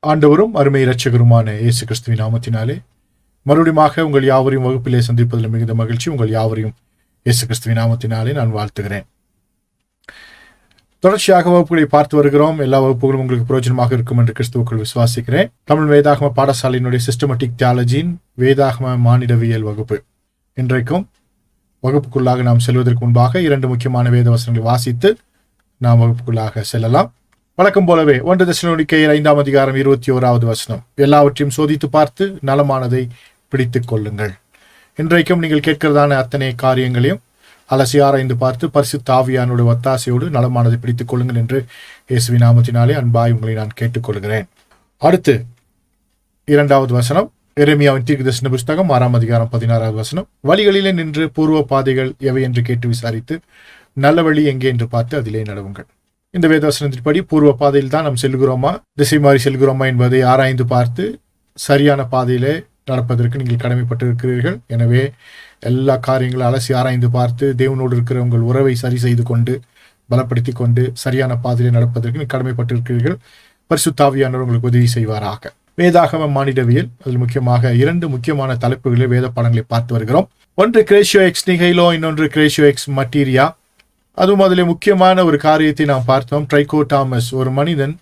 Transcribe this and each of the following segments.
ஆண்டவரும் அருமை இரட்சகருமான இயேசு கிறிஸ்துவின் நாமத்தினாலே மறுபடியும் உங்கள் யாவரையும் வகுப்பிலே சந்திப்பதில் மிகுந்த மகிழ்ச்சி. உங்கள் யாவரையும் இயேசு கிறிஸ்துவின் நாமத்தினாலே நான் வாழ்த்துகிறேன். தொடர்ச்சியாக வகுப்புகளை பார்த்து வருகிறோம். எல்லா வகுப்புகளும் உங்களுக்கு பிரயோஜனமாக இருக்கும் என்று கிறிஸ்துவுக்குள் விசுவாசிக்கிறேன். தமிழ் வேதாகம பாடசாலையினுடைய சிஸ்டமேட்டிக் தியாலஜியின் வேதாகம மானிடவியல் வகுப்பு. இன்றைக்கும் வகுப்புக்குள்ளாக நாம் செல்வதற்கு முன்பாக 2 முக்கியமான வேத வசனங்களை வாசித்து நாம் வகுப்புக்குள்ளாக செல்லலாம். வழக்கம் போலவே 1 தெசலோனிக்கேயர் 5ஆம் அதிகாரம் 21வது வசனம், எல்லாவற்றையும் சோதித்து பார்த்து நலமானதை பிடித்துக் கொள்ளுங்கள். இன்றைக்கும் நீங்கள் கேட்கிறதான அத்தனை காரியங்களையும் அலசி ஆராய்ந்து பார்த்து பரிசுத்த ஆவியானுடைய ஒத்தாசையோடு நலமானதை பிடித்துக் கொள்ளுங்கள் என்று இயேசுவின் நாமத்தினாலே அன்பாய் உங்களை நான் கேட்டுக்கொள்கிறேன். அடுத்து 2வது வசனம், எரேமியாவின் தீர்க்கதரிசன புஸ்தகம் 6ஆம் அதிகாரம் 16வது வசனம், வழிகளிலே நின்று பூர்வ பாதைகள் எவை என்று கேட்டு விசாரித்து நல்ல வழி எங்கே என்று பார்த்து அதிலே நடவுங்கள். இந்த வேதவசனத்தின்படி பூர்வ பாதையில் தான் நாம் செல்கிறோமா, திசை மாறி செல்கிறோமா என்பதை ஆராய்ந்து பார்த்து சரியான பாதையிலே நடப்பதற்கு நீங்கள் கடமைப்பட்டிருக்கிறீர்கள். எனவே எல்லா காரியங்களும் அலசி ஆராய்ந்து பார்த்து தேவனோடு இருக்கிற உங்கள் உறவை சரி செய்து கொண்டு பலப்படுத்தி கொண்டு சரியான பாதையிலே நடப்பதற்கு நீங்கள் கடமைப்பட்டிருக்கிறீர்கள். பரிசுத்த ஆவியானவர் உங்களுக்கு உதவி செய்வாராக. வேதாகம மானிடவியல், அதில் முக்கியமாக 2 முக்கியமான தலைப்புகளில் வேத பாடங்களை பார்த்து வருகிறோம். ஒன்று கிரேஷியோ எக்ஸ் நிகைலோ, இன்னொன்று கிரேஷியோ எக்ஸ் மட்டீரியா. அதுவும் அதில் முக்கியமான ஒரு காரியத்தை நாம் பார்த்தோம். ட்ரைகோடாமஸ், ஒரு மனிதன்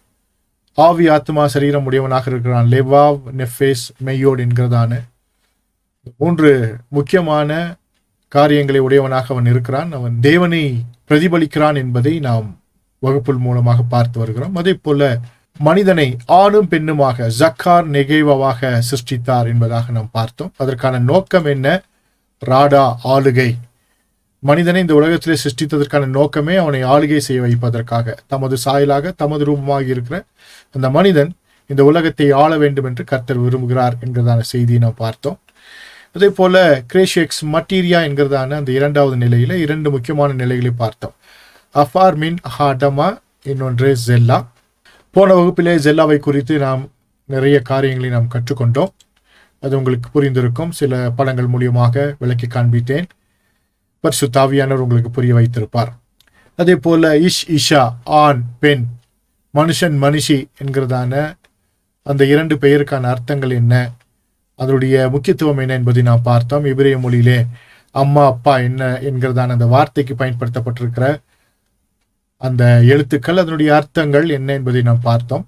ஆவி ஆத்மா சரீரம் உடையவனாக இருக்கிறான். லெவாவ், நெஃபேஸ், மெய்யோட் என்கிறதான 3 முக்கியமான காரியங்களை உடையவனாக அவன் இருக்கிறான். அவன் தேவனை பிரதிபலிக்கிறான் என்பதை நாம் வகுப்புள் மூலமாக பார்த்து வருகிறோம். அதே போல மனிதனை ஆணும் பெண்ணுமாக ஜக்கார் நெகேவாவாக சிருஷ்டித்தார் என்பதாக நாம் பார்த்தோம். அதற்கான நோக்கம் என்ன? ராடா, ஆளுகை. மனிதனை இந்த உலகத்திலே சிருஷ்டித்ததற்கான நோக்கமே அவனை ஆளுகை செய்ய வைப்பதற்காக. தமது சாயலாக தமது ரூபமாக இருக்கிற அந்த மனிதன் இந்த உலகத்தை ஆள வேண்டும் என்று கர்த்தர் விரும்புகிறார் என்கிறதான செய்தியை நாம் பார்த்தோம். அதே போல கிரேஷியக்ஸ் மட்டீரியா என்கிறதான அந்த 2வது நிலையில 2 முக்கியமான நிலைகளை பார்த்தோம். அஃபார் மின் ஹாடமா, இன்னொன்று ஜெல்லா. போன வகுப்பிலே ஜெல்லாவை குறித்து நாம் நிறைய காரியங்களை நாம் கற்றுக்கொண்டோம். அது உங்களுக்கு புரிந்திருக்கும். சில படங்கள் மூலியமாக விளக்கி காண்பித்தேன். பரிசுத்த ஆவியானவர் உங்களுக்கு புரிய வைத்திருப்பார். அதே போல இஷா, ஆண் பெண், மனுஷன் மனுஷி என்கிறதான அந்த 2 பெயருக்கான அர்த்தங்கள் என்ன, அதனுடைய முக்கியத்துவம் என்ன என்பதை நாம் பார்த்தோம். எபிரேய மொழியிலே அம்மா அப்பா என்ன என்கிறதான அந்த வார்த்தைக்கு பயன்படுத்தப்பட்டிருக்கிற அந்த எழுத்துக்கள், அதனுடைய அர்த்தங்கள் என்ன என்பதை நாம் பார்த்தோம்.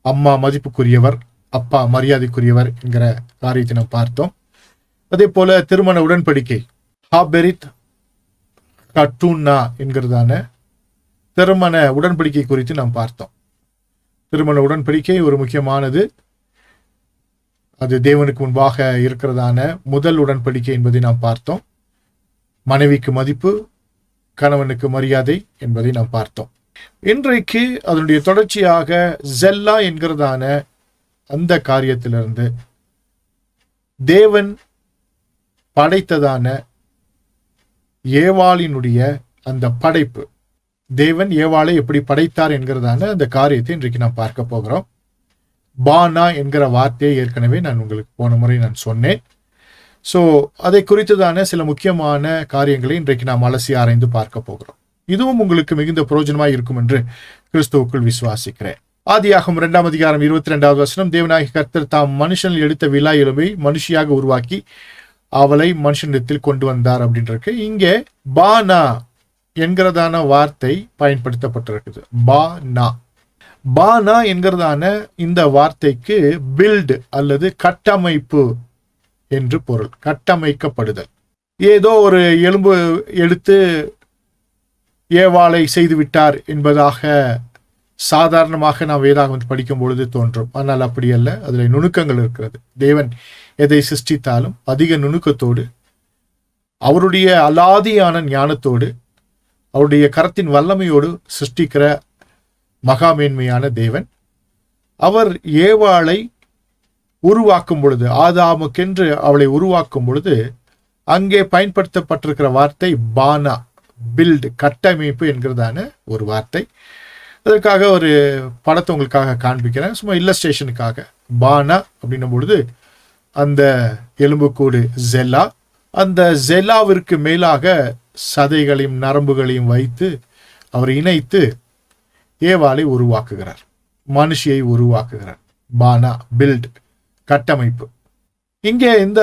அம்மா மதிப்புக்குரியவர், அப்பா மரியாதைக்குரியவர் என்கிற காரியத்தை நாம் பார்த்தோம். அதே போல திருமண உடன்படிக்கை, ஹாபெரித் கட்டூன்னா என்கிறதான திருமண உடன்படிக்கை குறித்து நாம் பார்த்தோம். திருமண உடன்படிக்கை ஒரு முக்கியமானது. அது தேவனுக்கு முன்பாக இருக்கிறதான முதல் உடன்படிக்கை என்பதை நாம் பார்த்தோம். மனைவிக்கு மதிப்பு, கணவனுக்கு மரியாதை என்பதை நாம் பார்த்தோம். இன்றைக்கு அதனுடைய தொடர்ச்சியாக ஜெல்லா என்கிறதான அந்த காரியத்திலிருந்து தேவன் படைத்ததான ஏவாளினுடைய அந்த படைப்பு, தேவன் ஏவாளை எப்படி படைத்தார் என்கிறதான அந்த காரியத்தை இன்றைக்கு நாம் பார்க்க போகிறோம். பானா என்கிற வார்த்தையை ஏற்கனவே நான் உங்களுக்கு போன முறை நான் சொன்னேன். ஸோ அதை குறித்துதான சில முக்கியமான காரியங்களை இன்றைக்கு நாம் அலசி ஆராய்ந்து பார்க்க போகிறோம். இதுவும் உங்களுக்கு மிகுந்த பிரயோஜனமாக இருக்கும் என்று கிறிஸ்துவுக்குள் விசுவாசிக்கிறேன். ஆதியாகமம் 2ஆம் அதிகாரம் 22வது வசனம், தேவனாகிய கர்த்தர் தாம் மனுஷன் எடுத்த விலா எலும்பை மனுஷியாக உருவாக்கி அவளை மனுஷனிடத்தில் கொண்டு வந்தார் அப்படின்றது. இங்கே பானா என்கிறதான வார்த்தை பயன்படுத்தப்பட்டிருக்குது. பானா என்கிறதான இந்த வார்த்தைக்கு பில்ட் அல்லது கட்டமைப்பு என்று பொருள். கட்டமைக்கப்படுதல். ஏதோ ஒரு எலும்பு எடுத்து ஏவாளை செய்து விட்டார் என்பதாக சாதாரணமாக நாம் வேதாகமத்தை படிக்கும் பொழுது தோன்றும். ஆனால் அப்படி அல்ல. அதில் நுணுக்கங்கள் இருக்கிறது. தேவன் எதை சிருஷ்டித்தாலும் அதிக நுணுக்கத்தோடு, அவருடைய அலாதியான ஞானத்தோடு, அவருடைய கரத்தின் வல்லமையோடு சிருஷ்டிக்கிற மகாமேன்மையான தேவன். அவர் ஏவாளை உருவாக்கும் பொழுது, ஆதாமுக்கென்று அவளை உருவாக்கும் பொழுது அங்கே பயன்படுத்தப்பட்டிருக்கிற வார்த்தை பானா, பில்ட், கட்டமைப்பு என்கிறதான ஒரு வார்த்தை. அதற்காக ஒரு படத்தை உங்களுக்காக காண்பிக்கிறேன், சும்மா இல்லஸ்ட்ரேஷனுக்காக. பானா அப்படின்னும் பொழுது அந்த எலும்புக்கூடு ஜெல்லா, அந்த ஜெல்லாவிற்கு மேலாக சதைகளையும் நரம்புகளையும் வைத்து அவர் இணைத்து ஏவாளை உருவாக்குகிறார், மனுஷியை உருவாக்குகிறார். பானா பில்ட், கட்டமைப்பு. இங்கே இந்த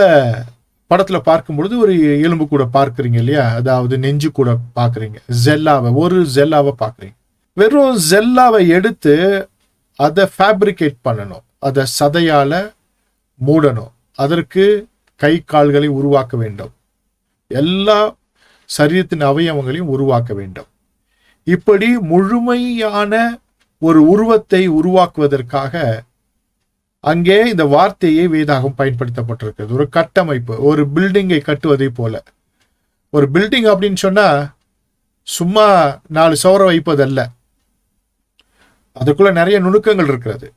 படத்துல பார்க்கும் பொழுது ஒரு எலும்பு கூட பார்க்குறீங்க இல்லையா, அதாவது நெஞ்சு கூட பார்க்குறீங்க, ஜெல்லாவை, ஒரு ஜெல்லாவை பார்க்குறீங்க. வெறும் ஜெல்லாவை எடுத்து அதை ஃபேப்ரிகேட் பண்ணணும், அதை சதையால மூடணும், அதற்கு கை கால்களை உருவாக்க வேண்டும், எல்லா சரீரத்தின் அவயவங்களையும் உருவாக்க வேண்டும். இப்படி முழுமையான ஒரு உருவத்தை உருவாக்குவதற்காக அங்கே இந்த வார்த்தையை வேதாகம் பயன்படுத்தப்பட்டிருக்கிறது. ஒரு கட்டமைப்பு, ஒரு பில்டிங்கை கட்டுவதை போல. ஒரு பில்டிங் அப்படின்னு சொன்னா சும்மா 4 சுவரை வைப்பதல்ல, அதுக்குள்ள நிறைய நுணுக்கங்கள் இருக்கிறது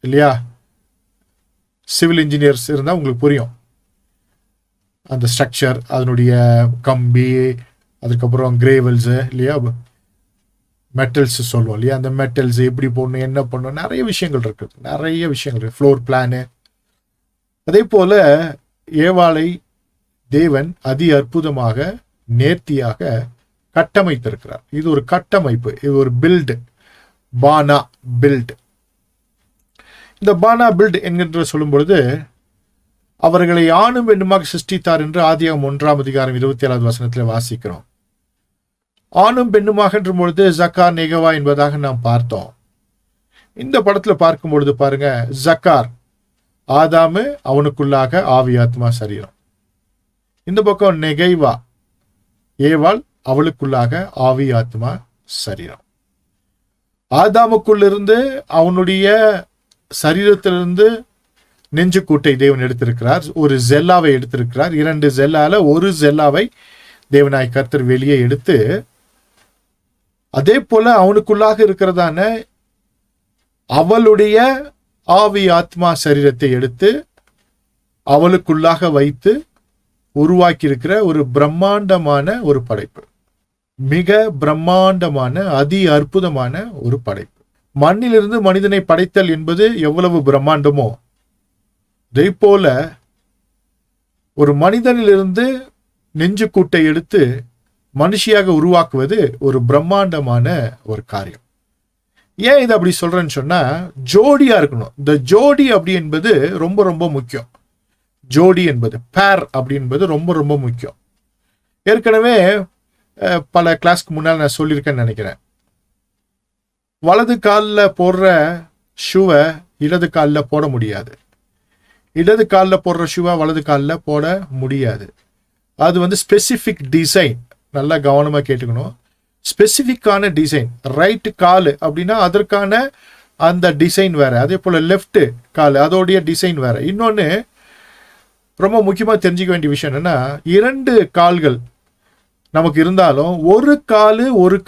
இல்லையா. சிவில் இன்ஜினியர்ஸ் இருந்தால் உங்களுக்கு புரியும். அந்த ஸ்ட்ரக்சர், அதனுடைய கம்பி, அதுக்கப்புறம் கிரேவல்ஸு இல்லையா, மெட்டல்ஸ் சொல்லுவோம் இல்லையா, அந்த மெட்டல்ஸ் எப்படி போடணும், என்ன பண்ணணும், நிறைய விஷயங்கள் இருக்குது, நிறைய விஷயங்கள், ஃப்ளோர் பிளானு. அதே போல ஏவாளை தேவன் அதி அற்புதமாக நேர்த்தியாக கட்டமைத்திருக்கிறார். இது ஒரு கட்டமைப்பு, இது ஒரு பில்டு, பானா பில்ட். இந்த பானா பில்ட் என்கின்ற சொல்லும் பொழுது அவர்களை ஆணும் பெண்ணுமாக சிருஷ்டித்தார் என்று ஆதியாகமம் 1:27 வாசிக்கிறோம். ஆணும் பெண்ணுமாக பொழுது ஜக்கார் நெகவா என்பதாக நாம் பார்த்தோம். இந்த படத்துல பார்க்கும் பொழுது பாருங்க, ஜக்கார் ஆதாமு, அவனுக்குள்ளாக ஆவி ஆத்மா சரீரம். இந்த பக்கம் நெகைவா ஏவாள், அவளுக்குள்ளாக ஆவி ஆத்மா சரீரம். ஆதாமுக்குள்ளிருந்து அவனுடைய சரீரத்திலிருந்து நெஞ்சு கூட்டை தேவன் எடுத்திருக்கிறார், ஒரு ஜெல்லாவை எடுத்திருக்கிறார். 2 ஜெல்லால ஒரு ஜெல்லாவை தேவனாய் கர்த்தர் வெளியே எடுத்து, அதே போல அவனுக்குள்ளாக இருக்கிறதான அவளுடைய ஆவி ஆத்மா சரீரத்தை எடுத்து அவளுக்குள்ளாக வைத்து உருவாக்கி இருக்கிற ஒரு பிரம்மாண்டமான ஒரு படைப்பு, மிக பிரம்மாண்டமான அதி அற்புதமான ஒரு படைப்பு. மண்ணிலிருந்து மனிதனை படைத்தல் என்பது எவ்வளவு பிரம்மாண்டமோ, அதே போல ஒரு மனிதனிலிருந்து நெஞ்சு கூட்டை எடுத்து மனுஷியாக உருவாக்குவது ஒரு பிரம்மாண்டமான ஒரு காரியம். ஏன் இதை அப்படி சொல்றேன்னு சொன்னா, ஜோடியா இருக்கணும். இந்த ஜோடி அப்படி என்பது ரொம்ப ரொம்ப முக்கியம். ஜோடி என்பது, பேர் அப்படி என்பது ரொம்ப ரொம்ப முக்கியம். ஏற்கனவே பல கிளாஸ்க்கு முன்னால் நான் சொல்லியிருக்கேன்னு நினைக்கிறேன். வலது காலில் போடுற ஷூவை இடது காலில் போட முடியாது, இடது காலில் போடுற ஷூவை வலது காலில் போட முடியாது. அது ஸ்பெசிஃபிக் டிசைன், நல்லா கவனமாக கேட்டுக்கணும். ஸ்பெசிஃபிக்கான டிசைன். ரைட்டு கால் அப்படின்னா அதற்கான அந்த டிசைன் வேற, அதே போல் லெஃப்ட் கால் அதோடைய டிசைன் வேற. இன்னொன்று ரொம்ப முக்கியமாக தெரிஞ்சுக்க வேண்டிய விஷயம் என்னன்னா, 2 கால்கள் நமக்கு இருந்தாலும் ஒரு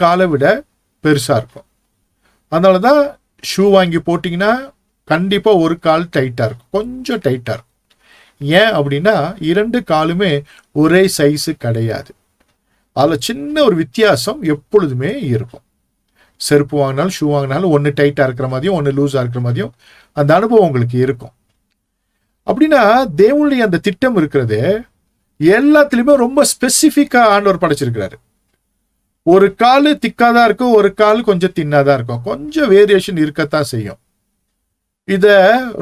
காலை விட பெருசாக இருக்கும். அதனால தான் ஷூ வாங்கி போட்டிங்கன்னா கண்டிப்பாக ஒரு கால் டைட்டாக இருக்கும், கொஞ்சம் டைட்டாக இருக்கும். ஏன் அப்படின்னா 2 காலுமே ஒரே சைஸு கிடையாது, அதில் சின்ன ஒரு வித்தியாசம் எப்பொழுதுமே இருக்கும். செருப்பு வாங்கினாலும் ஷூ வாங்கினாலும் ஒன்று டைட்டாக இருக்கிற மாதிரியும் ஒன்று லூஸாக இருக்கிற மாதிரியும் அந்த அனுபவம் உங்களுக்கு இருக்கும். அப்படின்னா தேவனுடைய அந்த திட்டம் இருக்கிறது எல்லாத்துலேயுமே ரொம்ப ஸ்பெசிஃபிக்காக ஆண்டவர் படைச்சிருக்கிறாரு. ஒரு கால் திக்காதான் இருக்கும், ஒரு கால் கொஞ்சம் தின்னாதான் இருக்கும், கொஞ்சம் வேரியேஷன் இருக்கத்தான் செய்யும். இதை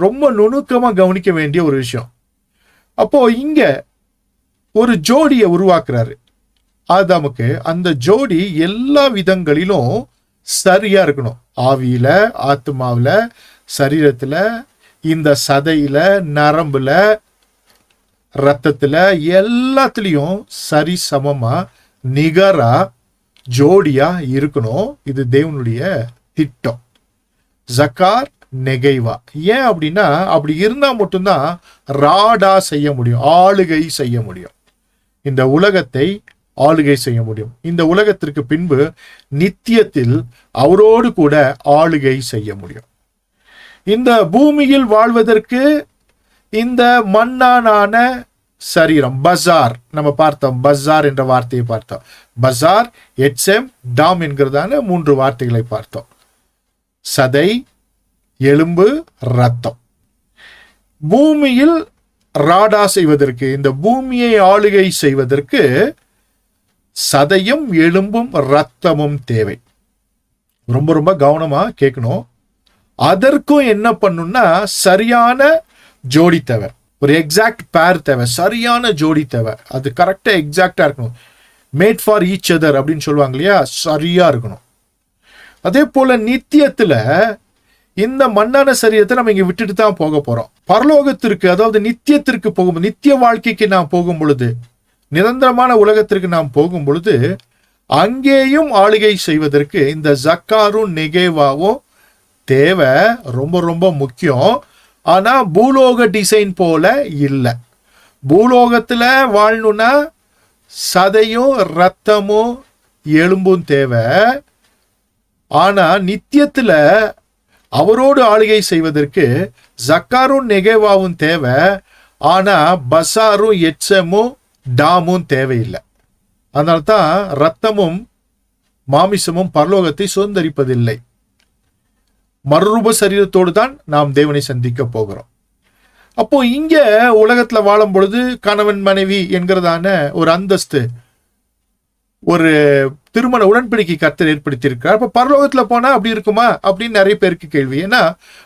ரொம்ப நுணுக்கமாக கவனிக்க வேண்டிய ஒரு விஷயம். அப்போ இங்க ஒரு ஜோடியை உருவாக்குறாரு ஆதாமுக்கு. அந்த ஜோடி எல்லா விதங்களிலும் சரியா இருக்கணும். ஆவியில, ஆத்மாவில, சரீரத்துல, இந்த சதையில, நரம்புல, ரத்தத்துல, எல்லாத்துலயும் சரி சமமா நிகரா ஜோடியா இருக்கணும். இது தேவனுடைய திட்டம். ஜக்கார் நெகைவா. ஏன் அப்படின்னா அப்படி இருந்தா மட்டும்தான் ராடா செய்ய முடியும், ஆளுகை செய்ய முடியும், இந்த உலகத்தை ஆளுகை செய்ய முடியும். இந்த உலகத்திற்கு பின்பு நித்தியத்தில் அவரோடு கூட ஆளுகை செய்ய முடியும். இந்த பூமியில் வாழ்வதற்கு இந்த மண்ணான சரீரம், பசார், நம்ம பார்த்தோம், பசார் என்ற வார்த்தையை பார்த்தோம். பசார், எட்செம், டாம் என்கிறதான 3 வார்த்தைகளை பார்த்தோம். சதை, எலும்பு, ரத்தம். பூமியில் ராடா செய்வதற்கு, இந்த பூமியை ஆளுகை செய்வதற்கு சதையும் எலும்பும் ரத்தமும் தேவை. ரொம்ப ரொம்ப கவனமா கேட்கணும். அதற்கும் என்ன பண்ணும்னா சரியான ஜோடி தேவை, ஒரு எக்ஸாக்ட் பேர் தேவை, சரியான ஜோடி தேவை. அது கரெக்டா எக்ஸாக்டா இருக்கணும். மேட் ஃபார் ஈச் அதர் அப்படின்னு சொல்லுவாங்க இல்லையா, சரியா இருக்கணும். அதே போல நித்தியத்துல இந்த மண்ணான சரீரத்தை நம்ம இங்க விட்டுட்டு தான் போக போறோம். பரலோகத்திற்கு, அதாவது நித்தியத்திற்கு போகும், நித்திய வாழ்க்கைக்கு நாம் போகும் பொழுது, நிரந்தரமான உலகத்திற்கு நாம் போகும் பொழுது, அங்கேயும் ஆளுகை செய்வதற்கு இந்த ஜக்காரும் நெகேவாவும் தேவை, ரொம்ப ரொம்ப முக்கியம். ஆனா பூலோக டிசைன் போல இல்லை. பூலோகத்துல வாழணும்னா சதையும் ரத்தமும் எலும்பும் தேவை. ஆனா நித்தியத்துல அவரோடு ஆளுகை செய்வதற்கு ஜக்காரும் நெகேவாவும் தேவை. ஆனா பசாரும் எச்சமும் டாமும் தேவையில்லை. அதனால்தான் ரத்தமும் மாமிசமும் பரலோகத்தை சுதந்தரிப்பதில்லை. மறுரூப சரீரத்தோடு தான் நாம் தேவனை சந்திக்க போகிறோம். அப்போ இங்க உலகத்துல வாழும் பொழுது கணவன் மனைவி என்கிறதான ஒரு அந்தஸ்து, ஒரு திருமண உடன்படிக்கை கர்த்தர் ஏற்படுத்தியிருக்கிறார். அப்ப பரலோகத்துல போனா அப்படி இருக்குமா அப்படின்னு நிறைய பேருக்கு கேள்வி. ஏன்னா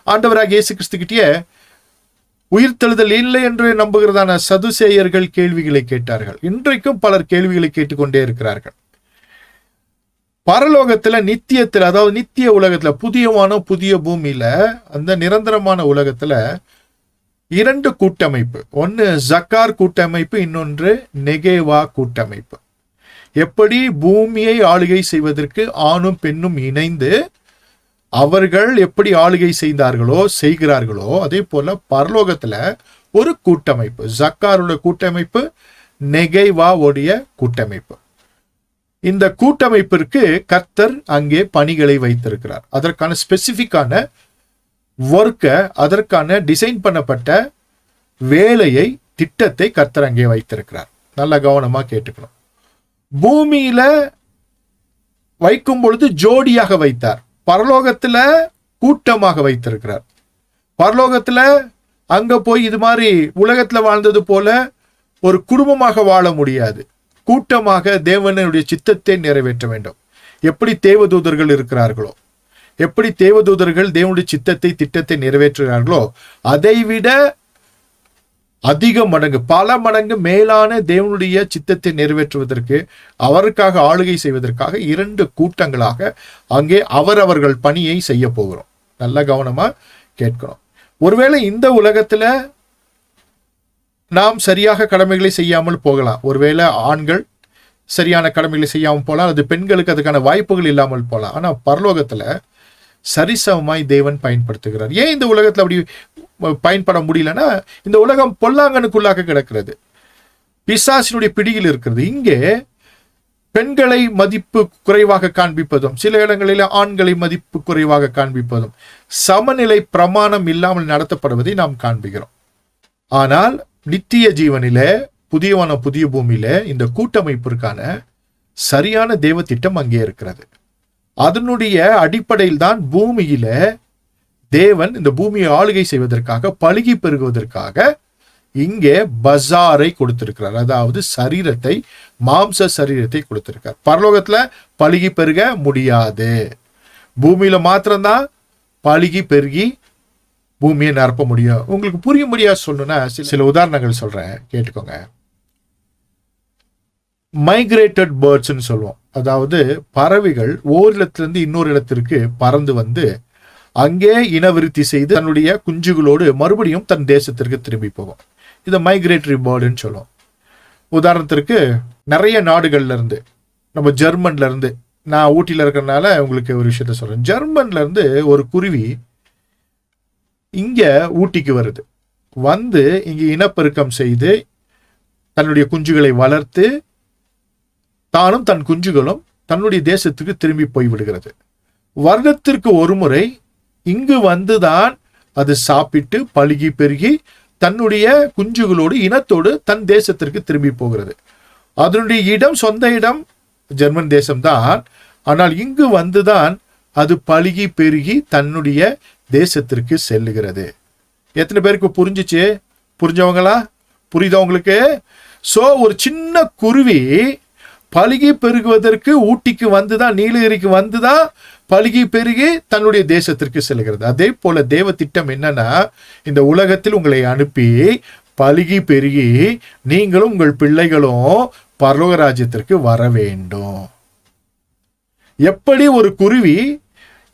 ஆண்டவராக இயேசு கிறிஸ்துக்கிட்டே உயிர்த்தெழுதல் இல்லை என்று நம்புகிறதான சதுசேயர்கள் கேள்விகளை கேட்டார்கள். இன்றைக்கும் பலர் கேள்விகளை கேட்டுக்கொண்டே இருக்கிறார்கள். பரலோகத்துல நித்தியத்துல, அதாவது நித்திய உலகத்துல, புதிய பூமியில, அந்த நிரந்தரமான உலகத்துல 2 கூட்டமைப்பு. ஒன்னு ஜக்கார் கூட்டமைப்பு, இன்னொன்று நெகேவா கூட்டமைப்பு. எப்படி பூமியை ஆளுகை செய்வதற்கு ஆணும் பெண்ணும் இணைந்து அவர்கள் எப்படி ஆளுகை செய்கிறார்களோ அதே போல பரலோகத்துல ஒரு கூட்டமைப்பு, ஜக்காரோட கூட்டமைப்பு, நெகேவாவுடைய கூட்டமைப்பு. இந்த கூட்டமைப்பிற்கு கர்த்தர் அங்கே பணிகளை வைத்திருக்கிறார். அதற்கான ஸ்பெசிபிக்கான ஒர்க்கை, அதற்கான டிசைன் பண்ணப்பட்ட வேலையை, திட்டத்தை கர்த்தர் அங்கே வைத்திருக்கிறார். நல்ல கவனமா கேட்டுக்கணும். பூமியில வைக்கும் பொழுது ஜோடியாக வைத்தார், பரலோகத்துல கூட்டமாக வைத்திருக்கிறார். பரலோகத்துல அங்க போய் இது மாதிரி உலகத்துல வாழ்ந்தது போல ஒரு குடும்பமாக வாழ முடியாது. கூட்டமாக தேவனுடைய சித்தத்தை நிறைவேற்ற வேண்டும். எப்படி தேவதூதர்கள் இருக்கிறார்களோ, எப்படி தேவதூதர்கள் தேவனுடைய சித்தத்தை, திட்டத்தை நிறைவேற்றுகிறார்களோ, அதைவிட அதிக மடங்கு, பல மடங்கு மேலான தேவனுடைய சித்தத்தை நிறைவேற்றுவதற்கு, அவருக்காக ஆளுகை செய்வதற்காக 2 கூட்டங்களாக அங்கே அவரவர்கள் பணியை செய்ய போகிறோம். நல்ல கவனமா கேட்கணும். ஒருவேளை இந்த உலகத்துல நாம் சரியாக கடமைகளை செய்யாமல் போகலாம். ஒருவேளை ஆண்கள் சரியான கடமைகளை செய்யாமல் போகலாம், அது பெண்களுக்கு அதுக்கான வாய்ப்புகள் இல்லாமல் போகலாம். ஆனா பரலோகத்துல சரிசமமாய் தேவன் பயன்படுத்துகிறார். ஏன் இந்த உலகத்துல அப்படி பயன்பட முடியலன்னா, இந்த உலகம் பொல்லாங்கனுக்குள்ளாக கிடக்கிறது, பிசாசினுடைய பிடியில் இருக்கிறது. இங்கே பெண்களை மதிப்பு குறைவாக காண்பிப்பதும், சில இடங்களில் ஆண்களை மதிப்பு குறைவாக காண்பிப்பதும், சமநிலை பிரமாணம் இல்லாமல் நடத்தப்படுவதை நாம் காண்பிக்கிறோம். ஆனால் நித்திய ஜீவனிலே, புதிய பூமியில இந்த கூட்டமைப்பிற்கான சரியான தேவ திட்டம் அங்கே இருக்கிறது. அதனுடைய அடிப்படையில் தான் பூமியில தேவன் இந்த பூமியை ஆளுகை செய்வதற்காக, பலுகி பெருகுவதற்காக இங்கே பஜாரை கொடுத்திருக்கிறார். அதாவது சரீரத்தை, மாம்ச சரீரத்தை கொடுத்திருக்கார். பரலோகத்துல பலுகி பெருக முடியாது. பூமியில மாத்திரம்தான் பலுகி பெருகி பூமியை நிரப்ப முடியும். உங்களுக்கு புரிய முடியாது சொல்லணும்னா சில உதாரணங்கள் சொல்றேன், கேட்டுக்கோங்க. மைக்ரேட்டட் பேர்ட்ஸ்ன்னு சொல்லுவோம். அதாவது பறவைகள் ஓரிடத்திலிருந்து இன்னொரு இடத்திற்கு பறந்து வந்து அங்கே இனவிருத்தி செய்து தன்னுடைய குஞ்சுகளோடு மறுபடியும் தன் தேசத்திற்கு திரும்பி போகும். இதை மைக்ரேட்டரி பேர்டுன்னு சொல்லுவோம். உதாரணத்திற்கு நிறைய நாடுகள்ல இருந்து, நம்ம ஜெர்மன்ல இருந்து, நான் ஊட்டியில் இருக்கிறதுனால உங்களுக்கு ஒரு விஷயத்த சொல்றேன். ஜெர்மன்ல இருந்து ஒரு குருவி இங்க ஊட்டிக்கு வருது. வந்து இங்க இனப்பெருக்கம் செய்து தன்னுடைய குஞ்சுகளை வளர்த்து தானும் தன் குஞ்சுகளும் தன்னுடைய தேசத்துக்கு திரும்பி போய்விடுகிறது. வருடத்திற்கு ஒரு முறை இங்கு வந்துதான் அது சாப்பிட்டு பலுகி பெருகி தன்னுடைய குஞ்சுகளோடு, இனத்தோடு தன் தேசத்திற்கு திரும்பி போகிறது. அதனுடைய இடம், சொந்த இடம் ஜெர்மன் தேசம்தான். ஆனால் இங்கு வந்துதான் அது பலுகி பெருகி தன்னுடைய தேசத்திற்கு செல்லுகிறது. எத்தனை பேருக்கு புரிஞ்சிச்சு? புரிஞ்சவங்களா? புரியுதா உங்களுக்கு? சோ ஒரு சின்ன குருவி பலுகி பெருகுவதற்கு ஊட்டிக்கு வந்துதான், நீலகிரிக்கு வந்துதான் பலுகி பெருகி தன்னுடைய தேசத்திற்கு செல்கிறது. அதே போல தேவ திட்டம் என்னன்னா, இந்த உலகத்தில் உங்களை அனுப்பி பலுகி பெருகி நீங்களும் உங்கள் பிள்ளைகளும் பரலோக ராஜ்யத்திற்கு வர வேண்டும். எப்படி ஒரு குருவி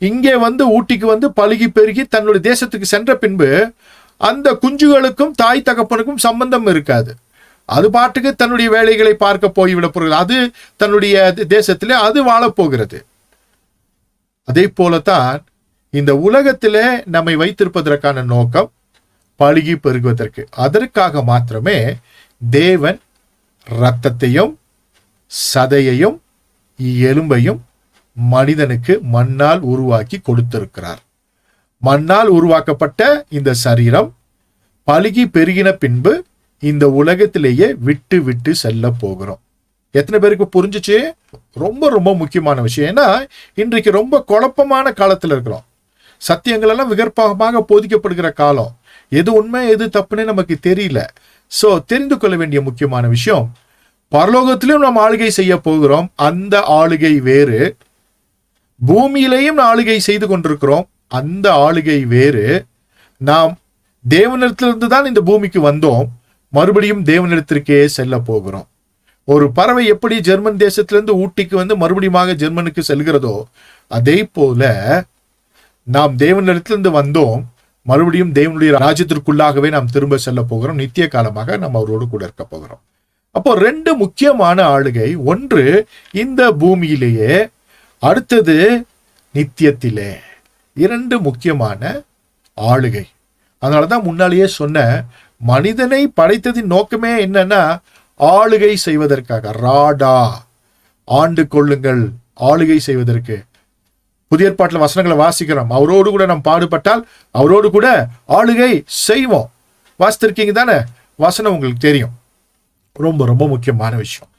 இங்கே வந்து ஊட்டிக்கு வந்து பலுகி பெருகி தன்னுடைய தேசத்துக்கு சென்ற பின்பு அந்த குஞ்சுகளுக்கும் தாய் தகப்பனுக்கும் சம்பந்தம் இருக்காது. அது பாட்டுக்கு தன்னுடைய வேலைகளை பார்க்க போய்விட போகிறது. அது தன்னுடைய தேசத்திலே அது வாழப்போகிறது. அதே போலத்தான் இந்த உலகத்திலே நம்மை வைத்திருப்பதற்கான நோக்கம் பலுகி பெருகுவதற்கு. அதற்காக மாத்திரமே தேவன் இரத்தத்தையும் சதையையும் எலும்பையும் மனிதனுக்கு மண்ணால் உருவாக்கி கொடுத்திருக்கிறார். மண்ணால் உருவாக்கப்பட்ட இந்த சரீரம் பலுகி பெருகின பின்பு இந்த உலகத்திலேயே விட்டு விட்டு செல்ல போகிறோம். எத்தனை பேருக்கு புரிஞ்சுச்சு? ரொம்ப ரொம்ப முக்கியமான விஷயம். ஏன்னா இன்றைக்கு ரொம்ப குழப்பமான காலத்தில் இருக்கிறோம். சத்தியங்கள் எல்லாம் விகற்பமாக போதிக்கப்படுகிற காலம். எது உண்மை எது தப்புன்னு நமக்கு தெரியல. சோ தெரிந்து கொள்ள வேண்டிய முக்கியமான விஷயம், பரலோகத்திலும் நாம் ஆளுகை செய்ய போகிறோம். அந்த ஆளுகை வேறு, பூமியிலேயும் ஆளுகை செய்து கொண்டிருக்கிறோம். அந்த ஆளுகை வேறு. நாம் தேவனிடத்திலிருந்து தான் இந்த பூமிக்கு வந்தோம், மறுபடியும் தேவனிடத்திற்கே செல்ல போகிறோம். ஒரு பறவை எப்படி ஜெர்மன் தேசத்திலிருந்து ஊட்டிக்கு வந்து மறுபடியும் ஜெர்மனுக்கு செல்கிறதோ, அதே போல நாம் தேவனிடத்திலிருந்து வந்தோம், மறுபடியும் தேவனுடைய ராஜ்யத்திற்குள்ளாகவே நாம் திரும்ப செல்ல போகிறோம். நித்திய காலமாக நாம் அவரோடு கூட இருக்க போகிறோம். அப்போ ரெண்டு முக்கியமான ஆளுகை, ஒன்று இந்த பூமியிலேயே, அடுத்தது நித்தியத்திலே. இரண்டு முக்கியமான ஆளுகை. அதனாலதான் முன்னாலேயே சொன்ன, மனிதனை படைத்ததின் நோக்கமே என்னன்னா ஆளுகை செய்வதற்காக. ராடா, ஆண்டு கொள்ளுங்கள், ஆளுகை செய்வதற்கு. புதிய ஏற்பாட்டில் வசனங்களை வாசிக்கிறோம். அவரோடு கூட நாம் பாடுபட்டால் அவரோடு கூட ஆளுகை செய்வோம். வாசித்திருக்கீங்க தானே? வசனம் உங்களுக்கு தெரியும். ரொம்ப ரொம்ப முக்கியமான விஷயம்.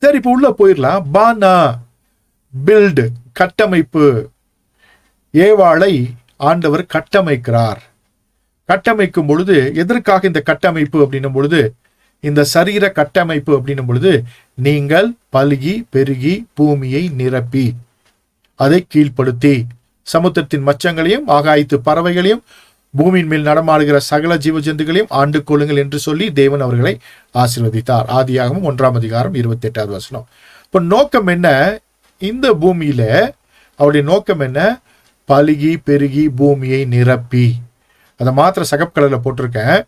சரி, இப்ப உள்ள போயிடலாம். பானா, பில்டு, கட்டமைப்பு. ஏவாளை ஆண்டவர் கட்டமைக்கிறார். கட்டமைக்கும் பொழுது எதற்காக இந்த கட்டமைப்பு அப்படின்னும் பொழுது, இந்த சரீர கட்டமைப்பு அப்படின்னும் பொழுது, நீங்கள் பலுகி பெருகி பூமியை நிரப்பி அதை கீழ்ப்படுத்தி சமுத்திரத்தின் மச்சங்களையும் ஆகாயத்து பறவைகளையும் பூமியின் மேல் நடமாடுகிற சகல ஜீவ ஜந்துகளையும் ஆண்டு கொள்ளுங்கள் என்று சொல்லி தேவன் அவர்களை ஆசீர்வதித்தார். ஆதியாகமம் 1:28 வசனம். இப்ப நோக்கம் என்ன? இந்த பூமியில அவருடைய நோக்கம் என்ன? பலுகி பெருகி பூமியை நிரப்பி. அதை மாத்திர சகப் கலர்ல போட்டிருக்கேன்.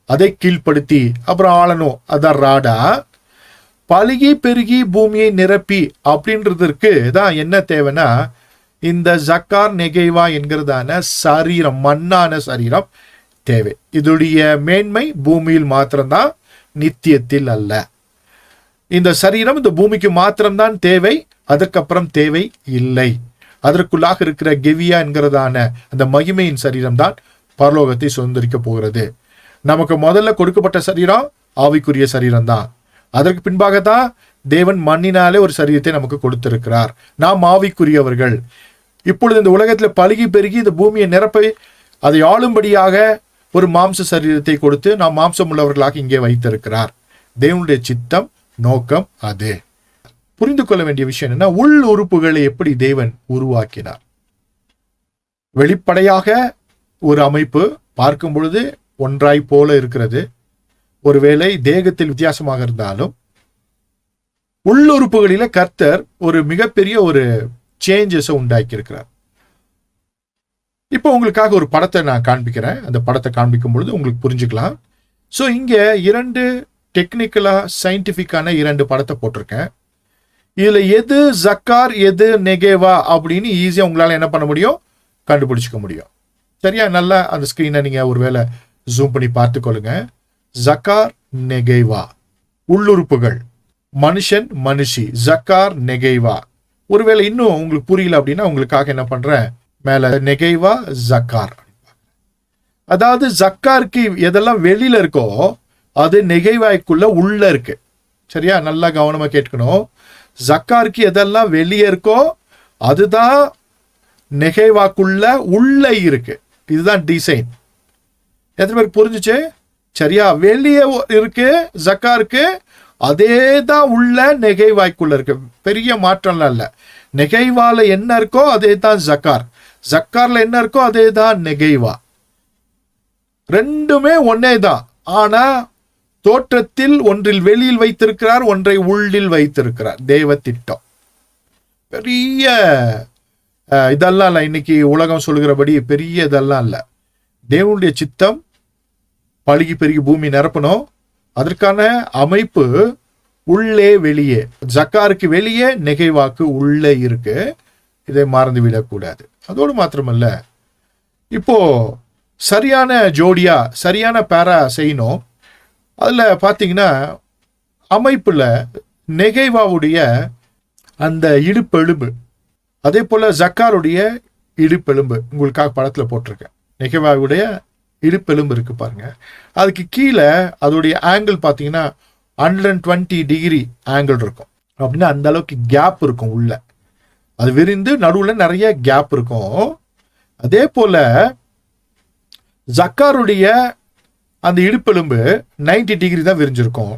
அதை கீழ்ப்படுத்தி அப்புறம் ஆளணும், அதான் ராடா. பலுகி பெருகி பூமியை நிரப்பி அப்படின்றதற்கு தான் என்ன தேவைன்னா, இந்த ஜக்கார் நெகைவா என்கிறதான சரீரம், மண்ணான சரீரம் தேவை. இதோடைய மேன்மை பூமியில் மாத்திரம்தான், நித்தியத்தில் அல்ல. இந்த சரீரம் இந்த பூமிக்கு மாத்திரம்தான் தேவை, அதற்கப்புறம் தேவை இல்லை. அதற்குள்ளாக இருக்கிற கெவியா என்கிறதான அந்த மகிமையின் சரீரம் தான் பரலோகத்தை சுதந்திரிக்க போகிறது. நமக்கு முதல்ல கொடுக்கப்பட்ட சரீரம் ஆவிக்குரிய சரீரம் தான். அதற்கு பின்பாகத்தான் தேவன் மண்ணினாலே ஒரு சரீரத்தை நமக்கு கொடுத்திருக்கிறார். நாம் ஆவிக்குரியவர்கள். இப்பொழுது இந்த உலகத்தில் பலுகி பெருகி இந்த பூமியை நிரப்ப அதை ஆளும்படியாக ஒரு மாம்ச சரீரத்தை கொடுத்து நாம் மாம்சம் உள்ளவர்களாக இங்கே வைத்திருக்கிறார். தேவனுடைய சித்தம், நோக்கம் அது. புரிந்து கொள்ள வேண்டிய விஷயம் என்ன? உள் உறுப்புகளை எப்படி தேவன் உருவாக்கினார். வெளிப்படையாக ஒரு அமைப்பு பார்க்கும் பொழுது ஒன்றாய் போல இருக்கிறது. ஒருவேளை தேகத்தில் வித்தியாசமாக இருந்தாலும் உள்ளுறுப்புகளில கர்த்தர் ஒரு மிகப்பெரிய ஒரு சேஞ்சஸை உண்டாக்கி இருக்கிறார். இப்போ உங்களுக்காக ஒரு படத்தை நான் காண்பிக்கிறேன். அந்த படத்தை காண்பிக்கும் பொழுது உங்களுக்கு புரிஞ்சுக்கலாம். ஸோ இங்க இரண்டு டெக்னிக்கலா சயின்டிபிக்கான இரண்டு படத்தை போட்டிருக்கேன். இதுல எது ஜக்கார் எது நெகேவா அப்படின்னு ஈஸியா உங்களால என்ன பண்ண முடியும்? கண்டுபிடிச்சிக்க முடியும். சரியா? நல்லா அந்த ஸ்கிரீனை நீங்க ஒருவேளை ஜூம் பண்ணி பார்த்துக்கொள்ளுங்க. ஜக்கார் நெகைவா, உள்ளுறுப்புகள், மனுஷன் மனுஷி, ஜக்கார் நெகைவா. ஒருவேளை இன்னும் உங்களுக்கு புரியல அப்படின்னா உங்களுக்காக என்ன பண்றேன், மேல நெகைவா ஜக்கார். அதாவது ஜக்காருக்கு எதெல்லாம் வெளியில இருக்கோ அது நெகைவாய்க்குள்ள உள்ள இருக்கு. சரியா? நல்லா கவனமா கேட்கணும். ஜக்காருக்கு எதெல்லாம் வெளியே இருக்கோ அதுதான் நெகைவாக்குள்ள உள்ள இருக்கு. இதுதான் டிசைன். எத்தனை பேருக்கு புரிஞ்சுச்சு? சரியா? வெளியே இருக்கு ஜக்காருக்கு, அதே தான் உள்ள நெகைவாய்க்குள்ள இருக்கு. பெரிய மாற்றம்லாம் இல்லை. நெகைவால என்ன இருக்கோ அதே தான் ஜக்கார், ஜக்கார்ல என்ன இருக்கோ அதே தான் நெகைவா. ரெண்டுமே ஒன்னே தான். ஆனா தோற்றத்தில் ஒன்றில் வெளியில் வைத்திருக்கிறார், ஒன்றை உள்ளில் வைத்திருக்கிறார். தேவ திட்டம் பெரிய இதெல்லாம் இல்லை. இன்னைக்கு உலகம் சொல்கிறபடி பெரிய இதெல்லாம் இல்லை. தேவனுடைய சித்தம் பழுகி பெருகி பூமி நிரப்பணும். அதற்கான அமைப்பு உள்ளே வெளியே, ஜக்காருக்கு வெளியே, நெகைவாக்கு உள்ளே இருக்கு. இதை மறந்து விடக்கூடாது. அதோடு மாத்திரமல்ல, இப்போ சரியான ஜோடியா சரியான பேரா செய்யணும். அதுல பாத்தீங்கன்னா அமைப்புல நெகைவாவுடைய அந்த இடுப்பெலும்பு, அதே போல ஜக்காருடைய இடுப்பெலும்பு உங்களுக்காக படத்துல போட்டிருக்கேன். நெகைவாவுடைய இடுப்பெலும்பு இருக்கு பாருங்க, அதுக்கு கீழே அதோடைய ஆங்கிள் பார்த்தீங்கன்னா 120 டிகிரி ஆங்கிள் இருக்கும். அப்படின்னா அந்த அளவுக்கு கேப் இருக்கும் உள்ள. அது விரிந்து நடுவில் நிறைய கேப் இருக்கும். அதே போல ஜக்காருடைய அந்த இடுப்பெலும்பு 90 டிகிரி தான் விரிஞ்சிருக்கும்.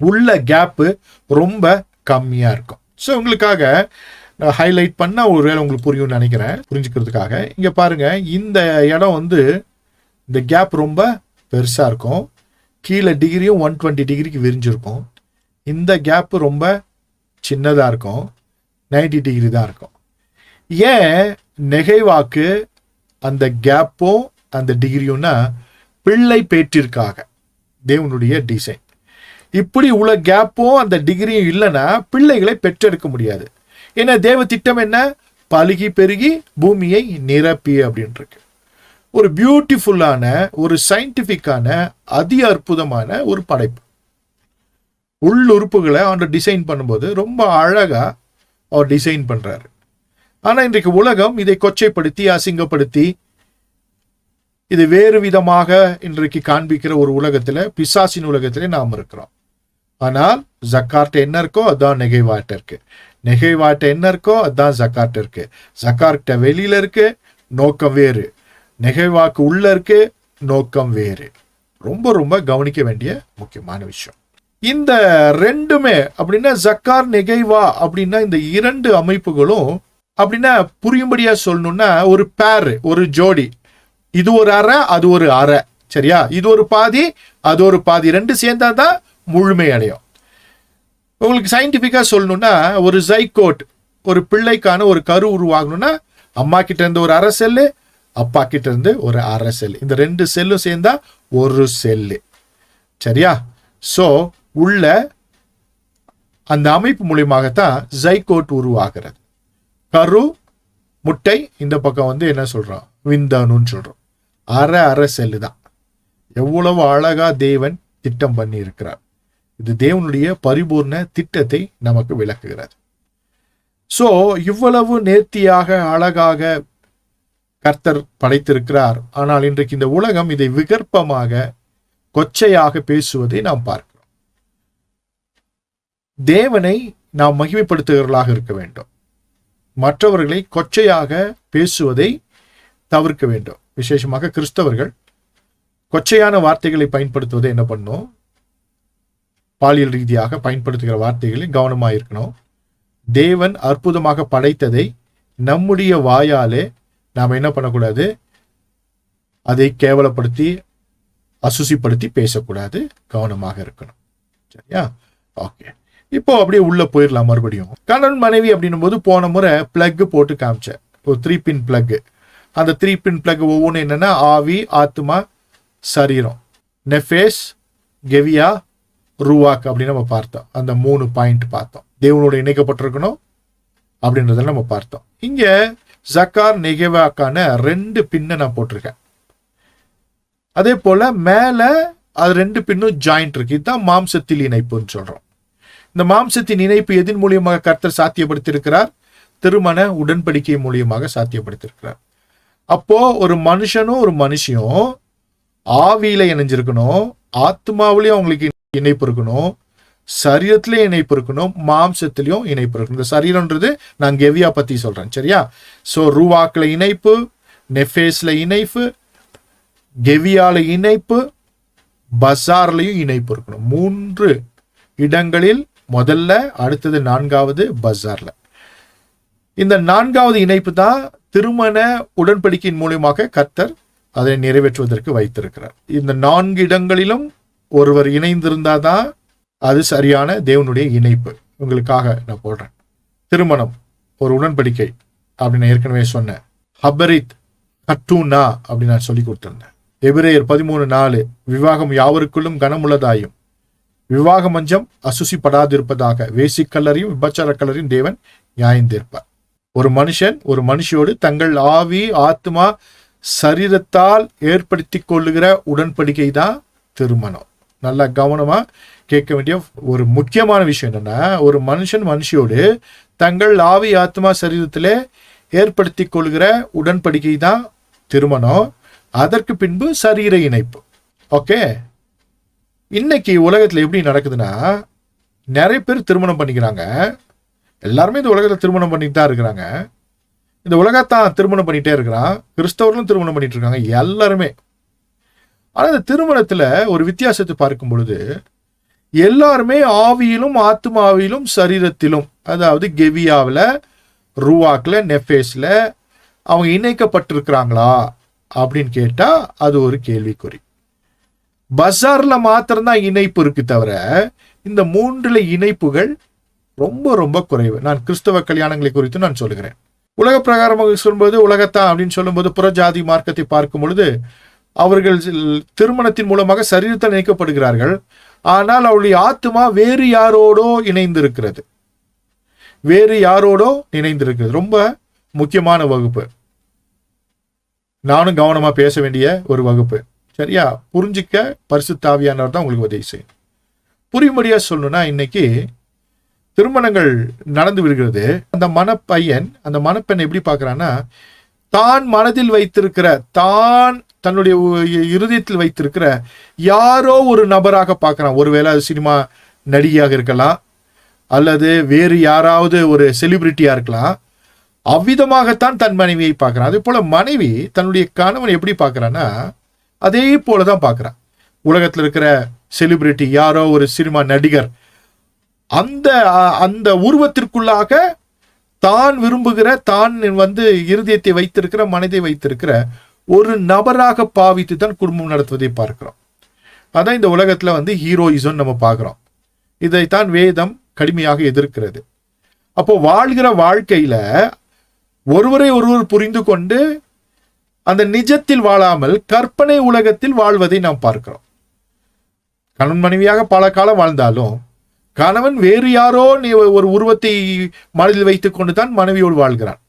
உள்ள கேப்பு ரொம்ப கம்மியா இருக்கும். ஸோ உங்களுக்காக ஹைலைட் பண்ண ஒருவேளை உங்களுக்கு புரியும்னு நினைக்கிறேன், புரிஞ்சுக்கிறதுக்காக. இங்க பாருங்க, இந்த இடம் இந்த கேப் ரொம்ப பெருசா இருக்கும். கீழே டிகிரியும் 120 டிகிரிக்கு விரிஞ்சிருக்கும். இந்த கேப் ரொம்ப சின்னதா இருக்கும், 90 டிகிரி தான் இருக்கும். ஏன் நெகைவாக்கு அந்த கேப்பும் அந்த டிகிரியும்னா பிள்ளை பேற்றிற்காக தேவனுடைய டிசைன். இப்படி உள்ள கேப்பும் அந்த டிகிரியும் இல்லைன்னா பிள்ளைகளை பெற்றெடுக்க முடியாது. ஏன்னா தேவ திட்டம் என்ன? பலுகி பெருகி பூமியை நிரப்பி அப்படின்னு இருக்கு. ஒரு பியூட்டிஃபுல்லான, ஒரு சயின்டிபிக்கான, அதி அற்புதமான ஒரு படைப்பு. உள்ளுறுப்புகளை அவர் டிசைன் பண்ணும்போது ரொம்ப அழகா அவர் டிசைன் பண்றாரு. ஆனா இன்றைக்கு உலகம் இதை கொச்சைப்படுத்தி அசிங்கப்படுத்தி இது வேறு விதமாக இன்றைக்கு காண்பிக்கிற ஒரு உலகத்துல, பிசாசின் உலகத்திலே நாம் இருக்கிறோம். ஆனால் ஜக்கார்ட்ட என்ன இருக்கோ அதான் நெகைவாட்ட இருக்கு, நெகைவாட்ட என்ன இருக்கோ அதான் ஜக்கார்ட்ட இருக்கு. ஜக்கார்ட்ட வெளியில இருக்கு, நோக்கம் வேறு. நெகைவாக்கு உள்ள இருக்கு, நோக்கம் வேறு. ரொம்ப ரொம்ப கவனிக்க வேண்டிய முக்கியமான விஷயம். இந்த ரெண்டுமே அப்படின்னா ஜக்கார் நெகைவா அப்படின்னா இந்த இரண்டு அமைப்புகளும் அப்படின்னா புரியும்படியா சொல்லணும்னா ஒரு பேர், ஒரு ஜோடி. இது ஒரு அரை, அது ஒரு அரை, சரியா? இது ஒரு பாதி, அது ஒரு பாதி, ரெண்டு சேர்ந்தாதான் முழுமை அடையும். உங்களுக்கு சயின்டிபிக்கா சொல்லணும்னா ஒரு ஜைகோட், ஒரு பிள்ளைக்கான ஒரு கரு உருவாகணும்னா அம்மா கிட்ட இருந்து ஒரு அரை செல்லு, அப்பா கிட்ட இருந்து ஒரு அரை செல், இந்த ரெண்டு செல்லும் சேர்ந்தா ஒரு செல்லு, சரியா? சோ உள்ள அந்த அமைப்பு மூலியமாகத்தான் ஜைகோட் உருவாகிறது. கரு முட்டை, இந்த பக்கம் என்ன சொல்றோம்? விந்தணுன்னு சொல்றோம். அரை செல்லு தான். எவ்வளவு அழகா தேவன் திட்டம் பண்ணி இருக்கிறார். இது தேவனுடைய பரிபூர்ண திட்டத்தை நமக்கு விளக்குகிறது. சோ இவ்வளவு நேர்த்தியாக அழகாக கர்த்தர் படைத்திருக்கிறார். ஆனால் இன்றைக்கு இந்த உலகம் இதை விகற்பமாக கொச்சையாக பேசுவதை நாம் பார்க்கிறோம். தேவனை நாம் மகிமைப்படுத்துகிறவர்களாக இருக்க வேண்டும். மற்றவர்களை கொச்சையாக பேசுவதை தவிர்க்க வேண்டும். விசேஷமாக கிறிஸ்தவர்கள் கொச்சையான வார்த்தைகளை பயன்படுத்துவதை என்ன பண்ணும்? பாலியல் ரீதியாக பயன்படுத்துகிற வார்த்தைகளில் கவனமாக இருக்கணும். தேவன் அற்புதமாக படைத்ததை நம்முடைய வாயாலே நாம் என்ன பண்ணக்கூடாது? அதை கேவலப்படுத்தி அசுசிப்படுத்தி பேசக்கூடாது. கவனமாக இருக்கணும், சரியா? ஓகே, இப்போ அப்படியே உள்ள போயிடலாம். மறுபடியும் கணவன் மனைவி அப்படின்னும் போது போன முறை பிளக் போட்டு காமிச்சேன், ஒரு 3 பின் பிளக். அந்த 3 பின் பிளக் ஒவ்வொன்று என்னன்னா ஆவி, ஆத்மா, சரீரம், நெஃபேஸ், கெவியா, ரூவாக் அப்படின்னு நம்ம பார்த்தோம். அந்த 3 பாயிண்ட் பார்த்தோம். தேவனோட இணைக்கப்பட்டிருக்கணும் அப்படின்றத நம்ம பார்த்தோம். இங்க ஜக்கார் நெகேவாக்கான 2 பின்னை நான் போட்டிருக்கேன். அதே போல மேல அது 2 பின்னும் ஜாயிண்ட் இருக்கு. இதுதான் மாம்சத்தில் இணைப்புன்னு சொல்றோம். இந்த மாம்சத்தின் இணைப்பு எதன் மூலியமாக கர்த்தர் சாத்தியப்படுத்தியிருக்கிறார்? திருமண உடன்படிக்கை மூலியமாக சாத்தியப்படுத்தியிருக்கிறார். அப்போ ஒரு மனுஷனும் ஒரு மனுஷியும் ஆவியில இணைஞ்சிருக்கணும், ஆத்மாவிலையும் அவங்களுக்கு இணைப்பு இருக்கணும், சரீரத்திலையும் இணைப்பு இருக்கணும், மாம்சத்திலையும் இணைப்பு இருக்கணும். இந்த சரீரம்ன்றது நான் கெவியா பத்தி சொல்றேன், சரியா? சோ ரூவாக்ல இணைப்பு, நெஃபேஸ்ல இணைப்பு, கெவியால இணைப்பு, பசார்லையும் இணைப்பு இருக்கணும். 3 இடங்களில் முதல்ல, அடுத்தது 4வது பஜார்ல. இந்த 4வது இணைப்பு தான் திருமண உடன்படிக்கையின் மூலமாக கர்த்தர் அதை நிறைவேற்றுவதற்கு வைத்திருக்கிறார். இந்த 4 இடங்களிலும் ஒருவர் இணைந்திருந்தாதான் அது சரியான தேவனுடைய இணைப்பு. உங்களுக்காக நான் போடுறேன். திருமணம் ஒரு உடன்படிக்கை அப்படின்னு ஏற்கனவே சொன்னேன். ஹபரித் கட்டூனா அப்படின்னு நான் சொல்லி கொடுத்திருந்தேன். எபிரேயர் 13:4 விவாகம் யாவருக்குள்ளும் கனமுள்ளதாயும் விவாக மஞ்சம் அசுசிப்படாதிருப்பதாக வேசிக்கல்லரையும் விபச்சாரக்கல்லரையும் தேவன் நியாயந்தீர்ப்பார். ஒரு மனுஷன் ஒரு மனுஷியோடு தங்கள் ஆவி ஆத்மா சரீரத்தால் ஏற்படுத்தி கொள்ளுகிற உடன்படிக்கை தான் திருமணம். நல்லா கவனமா கேட்க வேண்டிய ஒரு முக்கியமான விஷயம் என்னன்னா, ஒரு மனுஷன் மனுஷியோடு தங்கள் ஆவி ஆத்மா சரீரத்திலே ஏற்படுத்தி கொள்கிற உடன்படிக்கை தான் திருமணம். அதற்கு பின்பு சரீர இணைப்பு. ஓகே, இன்னைக்கு உலகத்துல எப்படி நடக்குதுன்னா, நிறைய பேர் திருமணம் பண்ணிக்கிறாங்க. எல்லாருமே இந்த உலகத்துல திருமணம் பண்ணிட்டு தான் இருக்கிறாங்க. இந்த உலகத்தான் திருமணம் பண்ணிட்டே இருக்கிறான். கிறிஸ்தவர்களும் திருமணம் பண்ணிட்டு இருக்காங்க, எல்லாருமே. ஆனா இந்த திருமணத்துல ஒரு வித்தியாசத்தை பார்க்கும் பொழுது, எல்லாருமே ஆவியிலும் ஆத்மாவிலும் சரீரத்திலும், அதாவது கெவியாவில, ரூவாக்ல, நெஃபேஸ்ல அவங்க இணைக்கப்பட்டிருக்கிறாங்களா அப்படின்னு கேட்டா அது ஒரு கேள்விக்குறி. பஜார்ல மாத்திரம்தான் இணைப்பு இருக்கு தவிர இந்த 3 இணைப்புகள் ரொம்ப ரொம்ப குறைவு. நான் கிறிஸ்தவ கல்யாணங்களை குறித்து நான் சொல்லுகிறேன். உலக பிரகாரமாக சொல்லும்போது, உலகத்தான் அப்படின்னு சொல்லும்போது, புறஜாதி மார்க்கத்தை பார்க்கும் பொழுது அவர்கள் திருமணத்தின் மூலமாக சரீரத்தில் இணைக்கப்படுகிறார்கள். ஆனால் அவருடைய ஆத்மா வேறு யாரோடோ இணைந்திருக்கிறது. ரொம்ப முக்கியமான வகுப்பு. நானும் கவனமா பேச வேண்டிய ஒரு வகுப்பு. சரியா? புரிஞ்சிக்க பரிசுத்த ஆவியானவர் தான் உங்களுக்கு உதவி செய்யும். புரியும்படியா சொல்லணும்னா, இன்னைக்கு திருமணங்கள் நடந்து விடுகிறது. அந்த மணப்பையன் அந்த மணப்பெண் எப்படி பார்க்கறான்னா, தான் மனதில் வைத்திருக்கிற, தான் தன்னுடைய இருதயத்தில் வைத்திருக்கிற யாரோ ஒரு நபராக பார்க்கறான். ஒருவேளை அது சினிமா நடிகையாக இருக்கலாம், அல்லது வேறு யாராவது ஒரு செலிபிரிட்டியா இருக்கலாம். அவ்விதமாகத்தான் தன் மனைவியை பார்க்கறான். அதே போல மனைவி தன்னுடைய கணவன் எப்படி பார்க்கறான்னா, அதே போலதான் பார்க்கறான். உலகத்தில் இருக்கிற செலிபிரிட்டி, யாரோ ஒரு சினிமா நடிகர், அந்த உருவத்திற்குள்ளாக தான் விரும்புகிற, தான் இருதயத்தை வைத்திருக்கிற, மனதை வைத்திருக்கிற ஒரு நபராக பாவித்து தான் குடும்பம் நடத்துவதை பார்க்கிறோம். அதான் இந்த உலகத்துல ஹீரோயிசம் நம்ம பார்க்கிறோம். இதைத்தான் வேதம் கடுமையாக எதிர்க்கிறது. அப்போ வாழ்கிற வாழ்க்கையில ஒருவரை ஒருவர் புரிந்து கொண்டு அந்த நிஜத்தில் வாழாமல் கற்பனை உலகத்தில் வாழ்வதை நாம் பார்க்கிறோம். கணவன் மனைவியாக பல காலம் வாழ்ந்தாலும் கணவன் வேறு யாரோ ஒரு உருவத்தை மனதில் வைத்துக் கொண்டுதான் மனைவியோடு வாழ்கிறான்.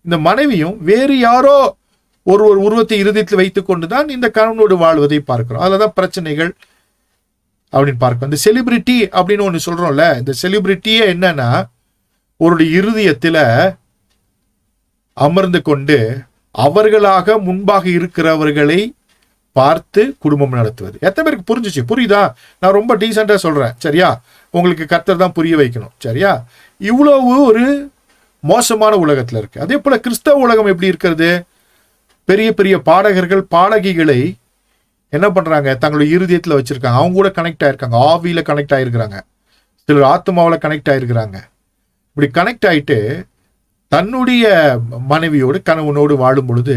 இந்த மனைவியும் வேறு யாரோ ஒரு உருவத்தை இருதயத்தில் வைத்துக் கொண்டுதான் இந்த கணவனோடு வாழ்வதை பார்க்கிறோம். அதுலதான் பிரச்சனைகள் அப்படின்னு பார்க்கிறோம். இந்த செலிபிரிட்டி அப்படின்னு ஒண்ணு சொல்றோம்ல, இந்த செலிபிரிட்டியே என்னன்னா, ஒரு இருதயத்துல அமர்ந்து கொண்டு அவர்களாக முன்பாக இருக்கிறவர்களை பார்த்து குடும்பம் நடத்துவது. எத்தனை பேருக்கு புரிஞ்சிச்சு? புரியுதா? நான் ரொம்ப டீசெண்டா சொல்றேன். சரியா? உங்களுக்கு கர்த்தர் தான் புரிய வைக்கணும். சரியா? இவ்வளவு ஒரு மோசமான உலகத்துல இருக்கு. அதே போல கிறிஸ்தவ உலகம் எப்படி இருக்கிறது? பெரிய பெரிய பாடகர்கள், பாடகிகளை என்ன பண்றாங்க? தங்களுடைய இருதயத்துல வச்சிருக்காங்க. அவங்க கூட கனெக்ட் ஆயிருக்காங்க, ஆவியில கனெக்ட் ஆயிருக்கிறாங்க, சிலர் ஆத்மாவில கனெக்ட் ஆயிருக்கிறாங்க. இப்படி கனெக்ட் ஆயிட்டு தன்னுடைய மனைவியோடு கணவனோடு வாழும் பொழுது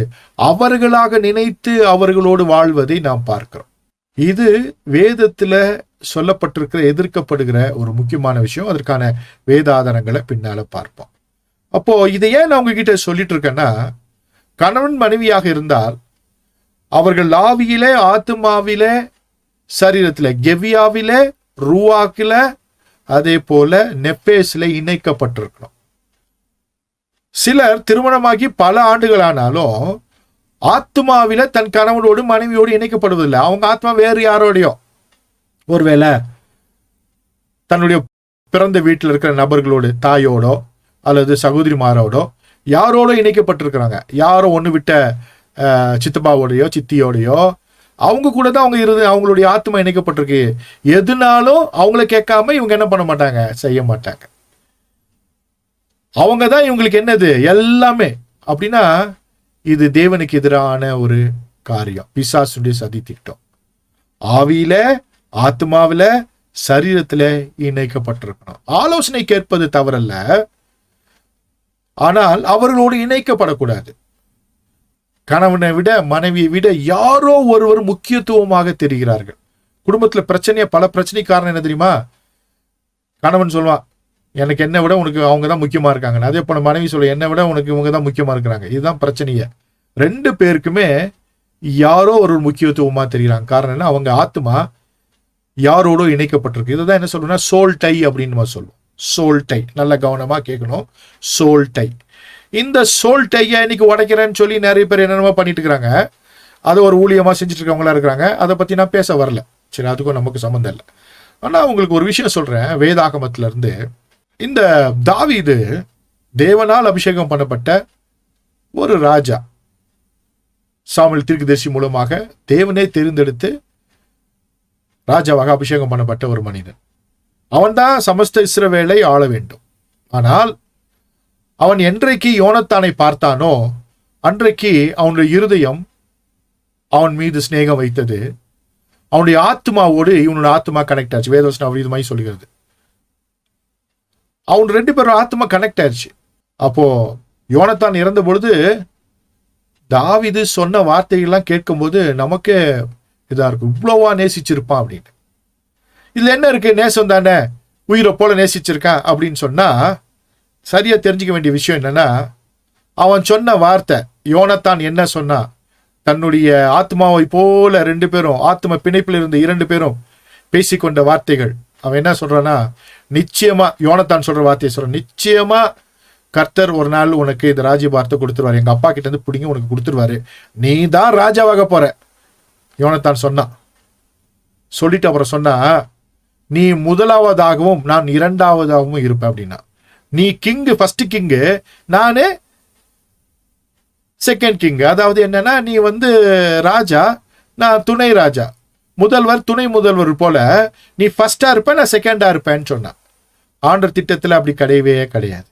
அவர்களாக நினைத்து அவர்களோடு வாழ்வதை நாம் பார்க்கிறோம். இது வேதத்துல சொல்லப்பட்டிருக்கிற, எதிர்க்கப்படுகிற ஒரு முக்கியமான விஷயம். அதற்கான வேதாதாரங்களை பின்னால பார்ப்போம். அப்போ இதை ஏன் நான் உங்ககிட்ட சொல்லிட்டு இருக்கேன்னா, கணவன் மனைவியாக இருந்தால் அவர்கள் ஆவியிலே, ஆத்மாவிலே, சரீரத்திலே, கெவியாவிலே, ரூவாக்கில, அதே போல நெப்பேஸ்ல இணைக்கப்பட்டிருக்கணும். சிலர் திருமணமாகி பல ஆண்டுகள் ஆனாலும் ஆத்மாவில தன் கணவனோடு மனைவியோடு இணைக்கப்படுவதில்லை. அவங்க ஆத்மா வேறு யாரோடையோ, ஒருவேளை தன்னுடைய பிறந்த வீட்டில் இருக்கிற நபர்களோடு, தாயோடோ அல்லது சகோதரிமாரோடோ யாரோட இணைக்கப்பட்டிருக்கிறாங்க. யாரோ ஒன்று விட்ட சித்தப்பாவோடையோ சித்தியோடையோ அவங்க கூட தான் அவங்களுடைய ஆத்மா இணைக்கப்பட்டிருக்கு. எதுனாலும் அவங்கள கேட்காம இவங்க என்ன பண்ண மாட்டாங்க, செய்ய மாட்டாங்க. அவங்க தான் இவங்களுக்கு என்னது எல்லாமே. அப்படின்னா இது தேவனுக்கு எதிரான ஒரு காரியம், பிசாசுடைய சதி திட்டம். ஆவியில, ஆத்மாவில, சரீரத்திலே இணைக்கப்பட்டிருக்கணும். ஆலோசனை கேட்பது தவறல்ல, ஆனால் அவர்களோடு இணைக்கப்படக்கூடாது. கணவனை விட மனைவியை விட யாரோ ஒருவர் முக்கியத்துவமாக தெரிகிறார்கள். குடும்பத்துல பல பிரச்சனை காரணம் என்ன தெரியுமா? கணவன் சொல்லுவான், எனக்கு என்னை விட உனக்கு அவங்க தான் முக்கியமா இருக்காங்க. அதே போல மனைவி சொல்ல, என்னை விட உனக்கு இவங்க தான் முக்கியமா இருக்கிறாங்க. இதுதான் பிரச்சனையே. 2 பேருக்குமே யாரோ ஒரு முக்கியத்துவமா தெரிகிறாங்க. காரணம் என்ன? அவங்க ஆத்மா யாரோட இணைக்கப்பட்டிருக்கு. இதுதான் என்ன சொல்றோம்னா சோல் டை அப்படின்னு நம்ம சொல்லுவோம். சோல் டை, நல்ல கவனமா கேட்கணும். Soul tie. இந்த சோல் டையை இன்னைக்கு உடைக்கிறேன்னு சொல்லி நிறைய பேர் என்னென்னமோ பண்ணிட்டு இருக்கிறாங்க. அது ஒரு ஊழியமா செஞ்சுட்டு இருக்கவங்களா இருக்கிறாங்க. அதை பத்தி நான் பேச வரல. சரி, அதுக்கும் நமக்கு சம்மந்தம் இல்லை. ஆனா உங்களுக்கு ஒரு விஷயம் சொல்றேன். வேதாகமத்துல இருந்து இந்த தாவீது தேவனால் அபிஷேகம் பண்ணப்பட்ட ஒரு ராஜா. சாமுவேல் தீர்க்கதரிசி மூலமாக தேவனே தெரிந்தெடுத்து ராஜாவாக அபிஷேகம் பண்ணப்பட்ட ஒரு மனிதன். அவன் தான் சமஸ்த இஸ்ரவேலை ஆள வேண்டும். ஆனால் அவன் என்றைக்கு யோனத்தானை பார்த்தானோ அன்றைக்கு அவனுடைய இருதயம் அவன் மீது சிநேகம் வைத்தது. அவனுடைய ஆத்மாவோடு இவனோட ஆத்மா கனெக்ட் ஆச்சு. வேதவசனம் அவர் இது மாதிரி சொல்லுகிறது. அவன் 2 பேரும் ஆத்மா கனெக்ட் ஆயிடுச்சு. அப்போ யோனத்தான் இறந்த பொழுது தாவீது சொன்ன வார்த்தைகள்லாம் கேட்கும்போது நமக்கே இதா இருக்கும். இவ்வளவா நேசிச்சிருப்பான் அப்படின்னு. இதுல என்ன இருக்கு? நேசம் தானே, உயிரை போல நேசிச்சிருக்கான் அப்படின்னு சொன்னா சரியா தெரிஞ்சுக்க வேண்டிய விஷயம் என்னன்னா, அவன் சொன்ன வார்த்தை, யோனத்தான் என்ன சொன்னா, தன்னுடைய ஆத்மாவை போல 2 பேரும், ஆத்ம பிணைப்பில் இருந்த 2 பேரும் பேசிக்கொண்ட வார்த்தைகள். அவன் என்ன சொல்றான்னா, நிச்சயமா யோனத்தான் சொல்ற வார்த்தையை சொல்றான், நிச்சயமா கர்த்தர் ஒரு நாள் உனக்கு இந்த ராஜ்யபாரத்தை கொடுத்துருவாரு. எங்க அப்பா கிட்ட இருந்து பிடிங்க உனக்கு கொடுத்துருவாரு. நீ தான் ராஜாவாக போற. யோனத்தான் சொன்னான். சொல்லிட்டு அப்புறம் சொன்னா, நீ முதலாவதாகவும் நான் 2வதாகவும் இருப்பேன் அப்படின்னா. நீ கிங்கு, ஃபர்ஸ்ட் கிங்கு, நானு செகண்ட் கிங். அதாவது என்னன்னா, நீ ராஜா, நான் துணை ராஜா, முதல்வர் துணை முதல்வர் போல நீ ஃபர்ஸ்டா இருப்ப, நான் செகண்டா இருப்பேன்னு சொன்னான். ஆண்டர் திட்டத்தில் அப்படி கிடையவே கிடையாது.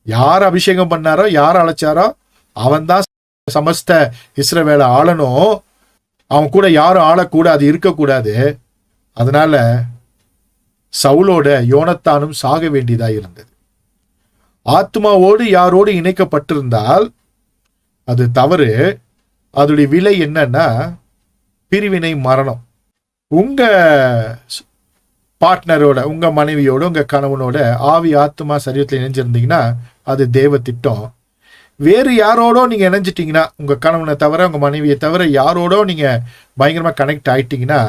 யார் அபிஷேகம் பண்ணாரோ, யார் அழைச்சாரோ அவன் தான் சமஸ்த இஸ்ரவேலை ஆளணும். அவன் கூட யாரும் ஆளக்கூடாது, இருக்கக்கூடாது. அதனால சவுலோட யோனத்தானும் சாக வேண்டியதா இருந்தது. ஆத்மாவோடு யாரோடு இணைக்கப்பட்டிருந்தால் அது தவறு. அதோடைய விலை என்னன்னா பிரிவினை, மரணம். உங்க பார்ட்னரோட, உங்க மனைவியோட, உங்க கணவனோட ஆவி ஆத்மா சரீரத்தில் இணைஞ்சிருந்தீங்கன்னா அது தேவ திட்டம். வேறு யாரோட நீங்க இணைஞ்சிட்டீங்கன்னா, உங்க கணவனை தவிர, உங்க மனைவியை தவிர யாரோட நீங்க பயங்கரமா கனெக்ட் ஆயிட்டீங்கன்னா,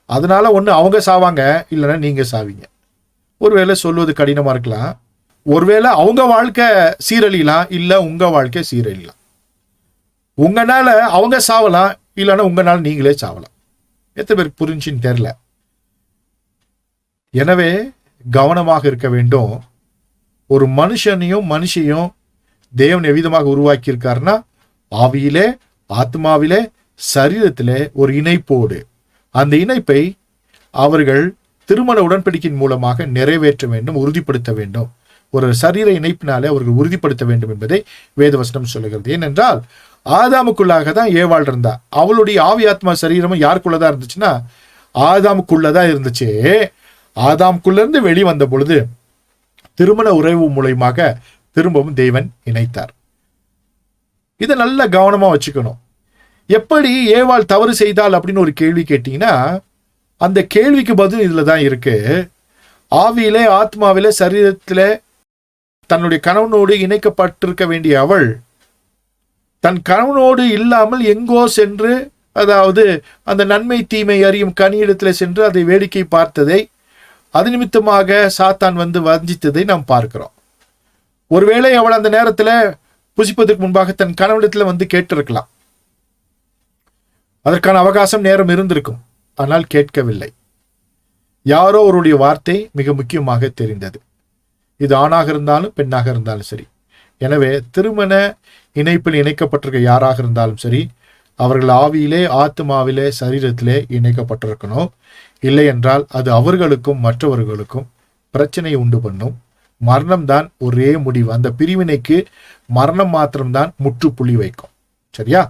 அதனால ஒண்ணு அவங்க சாவாங்க, இல்லைன்னா நீங்க சாவீங்க. ஒருவேளை சொல்வது கடினமா இருக்கலாம். ஒருவேளை அவங்க வாழ்க்கை சீரழியலாம், இல்ல உங்க வாழ்க்கை சீரழியலாம். உங்கனால அவங்க சாவலாம், இல்லைன்னா உங்கனால நீங்களே சாவலாம். எத்தனை பேருக்கு புரிஞ்சுன்னு தெரியல. எனவே கவனமாக இருக்க வேண்டும். ஒரு மனுஷையும் தேவன் எவ்விதமாக உருவாக்கி இருக்காருன்னா, ஆவியிலே, ஆத்மாவிலே, சரீரத்திலே ஒரு இணைப்போடு. அந்த இணைப்பை அவர்கள் திருமண உடன்படிக்கையின் மூலமாக நிறைவேற்ற வேண்டும், உறுதிப்படுத்த வேண்டும். ஒரு சரீர இணைப்பினாலே அவர்கள் உறுதிப்படுத்த வேண்டும் என்பதை வேதவசனம் சொல்லுகிறது. ஏனென்றால் ஆதாமுக்குள்ளாக தான் ஏவாள் இருந்தா. அவளுடைய ஆவி ஆத்மா சரீரமும் யாருக்குள்ளதான் இருந்துச்சுன்னா ஆதாமுக்குள்ளதான் இருந்துச்சு. ஆதாமுக்குள்ள இருந்து வெளிவந்த பொழுது திருமண உறவு மூலமாக திரும்பவும் தேவன் இணைத்தார். இதை நல்ல கவனமா வச்சுக்கணும். எப்படி ஏவாள் தவறு செய்தால் அப்படின்னு ஒரு கேள்வி கேட்டீங்கன்னா, அந்த கேள்விக்கு பதில் இதுல தான் இருக்கு. ஆவியிலே, ஆத்மாவிலே, சரீரத்திலே தன்னுடைய கணவனோடு இணைக்கப்பட்டிருக்க வேண்டிய அவள் தன் கணவனோடு இல்லாமல் எங்கோ சென்று, அதாவது அந்த நன்மை தீமை அறியும் கனியிடத்துல சென்று அதை வேடிக்கை பார்த்ததை, அது நிமித்தமாக சாத்தான் வஞ்சித்ததை நாம் பார்க்கிறோம். ஒருவேளை அவள் அந்த நேரத்துல புசிப்பதற்கு முன்பாக தன் கணவனிடத்துல கேட்டிருக்கலாம். அதற்கான அவகாசம், நேரம் இருந்திருக்கும். ஆனால் கேட்கவில்லை. யாரோ அவருடைய வார்த்தை மிக முக்கியமாக தெரிந்தது. இது ஆணாக இருந்தாலும் பெண்ணாக இருந்தாலும் சரி. எனவே திருமண இணைப்பில் இணைக்கப்பட்டிருக்க யாராக இருந்தாலும் சரி, அவர்கள் ஆவியிலே, ஆத்மாவிலே, சரீரத்திலே இணைக்கப்பட்டிருக்கணும். இல்லை என்றால் அது அவர்களுக்கும் மற்றவர்களுக்கும் பிரச்சனையை உண்டு பண்ணும். மரணம் தான் ஒரே முடிவு. அந்த பிரிவினைக்கு மரணம் மாத்திரம்தான் முற்றுப்புள்ளி வைக்கும். சரியா?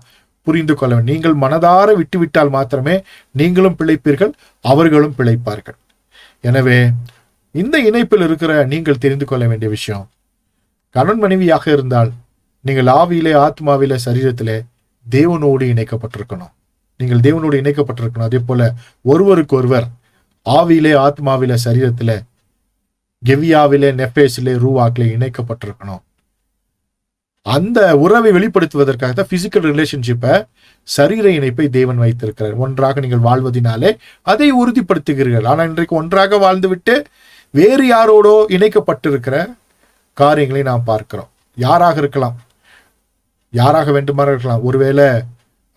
புரிந்து கொள்ள வேண்டும். நீங்கள் மனதார விட்டுவிட்டால் மாத்திரமே நீங்களும் பிழைப்பீர்கள், அவர்களும் பிழைப்பார்கள். எனவே இந்த இணைப்பில் இருக்கிற நீங்கள் தெரிந்து கொள்ள வேண்டிய விஷயம், கணவன் மனைவியாக இருந்தால் நீங்கள் ஆவியிலே, ஆத்மாவிலே, சரீரத்திலே தேவனோடு இணைக்கப்பட்டிருக்கணும். நீங்கள் தேவனோடு இணைக்கப்பட்டிருக்கணும். அதே போல ஒருவருக்கு ஒருவர் ஆவியிலே, ஆத்மாவிலே, சரீரத்திலே, கெவியாவிலே, நெப்பேஸிலே, ரூவாக்கிலே இணைக்கப்பட்டிருக்கணும். அந்த உறவை வெளிப்படுத்துவதற்காக தான் பிசிக்கல் ரிலேஷன்ஷிப்பை, சரீர இணைப்பை தேவன் வைத்திருக்கிறார். ஒன்றாக நீங்கள் வாழ்வதனாலே அதை உறுதிப்படுத்துகிறீர்கள். ஆனால் இன்றைக்கு ஒன்றாக வாழ்ந்துவிட்டு வேறு யாரோடோ இணைக்கப்பட்டிருக்கிற காரியங்களை நாம் பார்க்கிறோம். யாராக இருக்கலாம், யாராக வேண்டுமாறு இருக்கலாம். ஒருவேளை